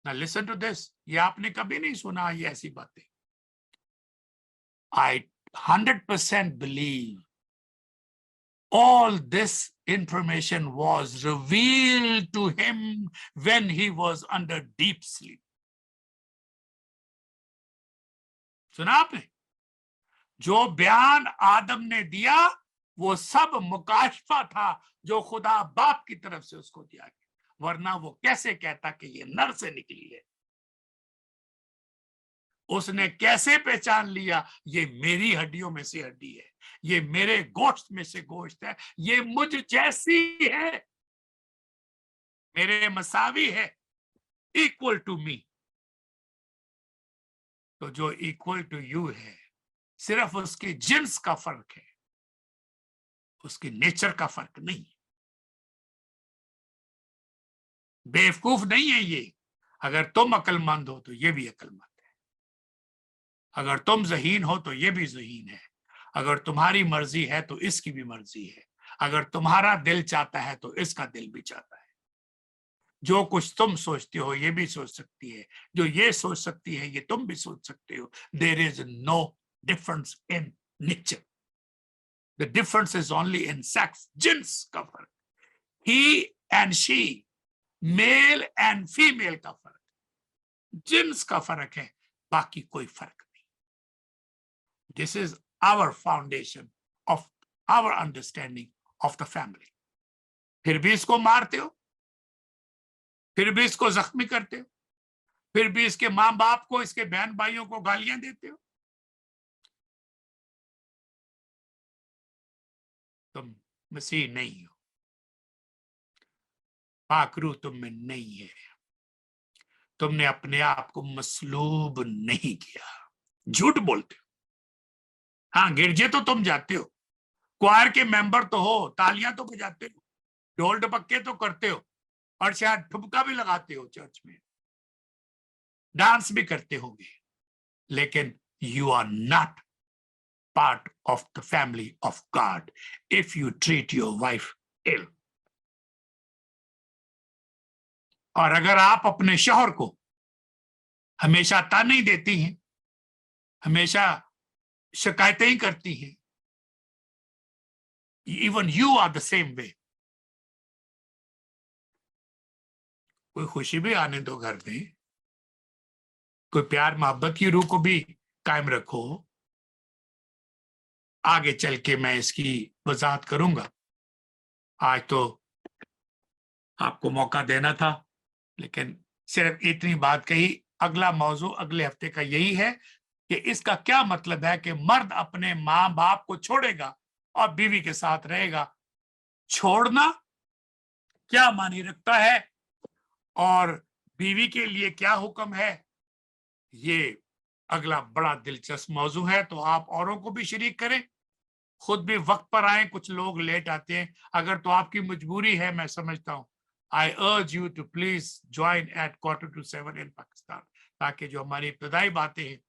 Speaker 3: Now listen to this, ये आपने कभी नहीं सुना ये ऐसी बातें। I 100% believe all this information was revealed to him when he was under deep sleep. सुना आपने? जो बयान आदम ने दिया वो सब मुकाशफा था जो खुदा बाप की तरफ से उसको दिया गया, वरना वो कैसे कहता कि ये नर से निकली है? उसने कैसे पहचान लिया ये मेरी हड्डियों में से हड्डी है, ये मेरे गोश्त में से गोश्त है, ये मुझ जैसी है, मेरे मसावी है, इक्वल टू मी। तो जो इक्वल टू यू है, सिर्फ उसकी जिन्स का फर्क है, उसकी नेचर का फर्क नहीं। बेवकूफ नहीं है ये। अगर तुम अक्लमंद हो तो ये भी अक्लमंद है, अगर तुम ज़हीन हो तो ये भी ज़हीन है, अगर तुम्हारी मर्जी है तो इसकी भी मर्जी है, अगर तुम्हारा दिल चाहता है तो इसका दिल भी चाहता है। जो कुछ तुम सोचते हो ये भी सोच सकती है, जो ये सोच सकती है ये तुम भी सोच सकते हो। There is no difference in nature, the difference is only in sex, जिन्स का फर्क, he and she, male and female का फर्क, जिन्स का फर्क है, बाकी कोई फर्क नहीं। This is our foundation of our understanding of the family. फिर भी इसको मारते हो, फिर भी इसको जख्मी करते हो, फिर भी इसके माँ बाप को, इसके बहन भाइयों को गालियां देते हो। तुम मसीह नहीं हो, पाक रूह तुम में नहीं है, तुमने अपने आप को मसलूब नहीं किया, झूठ बोलते हो। हाँ, गिरजे तो तुम जाते हो, क्वायर के मेंबर तो हो, तालियां तो बजाते हो, ढोल ढपक्के तो करते हो, और शायद ठुमका भी लगाते हो चर्च में, डांस भी करते होगे, लेकिन you are not part of the family of God if you treat your wife ill. और अगर आप अपने शौहर को हमेशा ताने ही देती हैं, हमेशा शिकायतें ही करती हैं, even you are the same way. कोई खुशी भी आने दो घर में, कोई प्यार मोहब्बत की रूह को भी कायम रखो। आगे चल के मैं इसकी वजाहत करूंगा, आज तो आपको मौका देना था, लेकिन सिर्फ इतनी बात कही। अगला मौजू अगले हफ्ते का यही है कि इसका क्या मतलब है कि मर्द अपने माँ बाप को छोड़ेगा और बीवी के साथ रहेगा। छोड़ना क्या मानी रखता है और बीवी के लिए क्या हुक्म है, ये अगला बड़ा दिलचस्प मौजू है। तो आप औरों को भी शरीक करें, खुद भी वक्त पर आए। कुछ लोग लेट आते हैं, अगर तो आपकी मजबूरी है, मैं समझता हूँ। I urge you to please join at 6:45 in Pakistan, ताकि जो हमारी इब्तदाई बातें हैं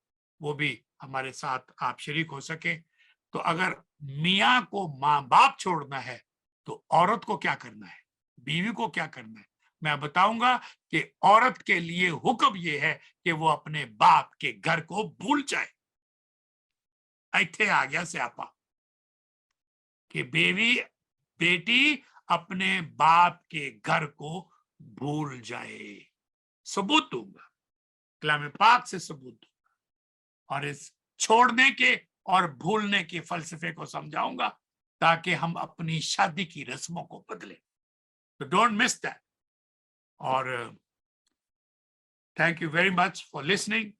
Speaker 3: वो भी हमारे साथ आप शरीक हो सके। तो अगर मियाँ को माँ बाप छोड़ना है तो औरत को क्या करना है, बीवी को क्या करना है, मैं बताऊंगा कि औरत के लिए हुक्म ये है कि वो अपने बाप के घर को भूल जाए। इत्थे आ गया स्यापा कि बेटी अपने बाप के घर को भूल जाए। सबूत दूंगा, कलाम पाक से सबूत दूंगा, और इस छोड़ने के और भूलने के फलसफे को समझाऊंगा ताकि हम अपनी शादी की रस्मों को बदलें। तो डोंट मिस दैट। और thank you very much for listening.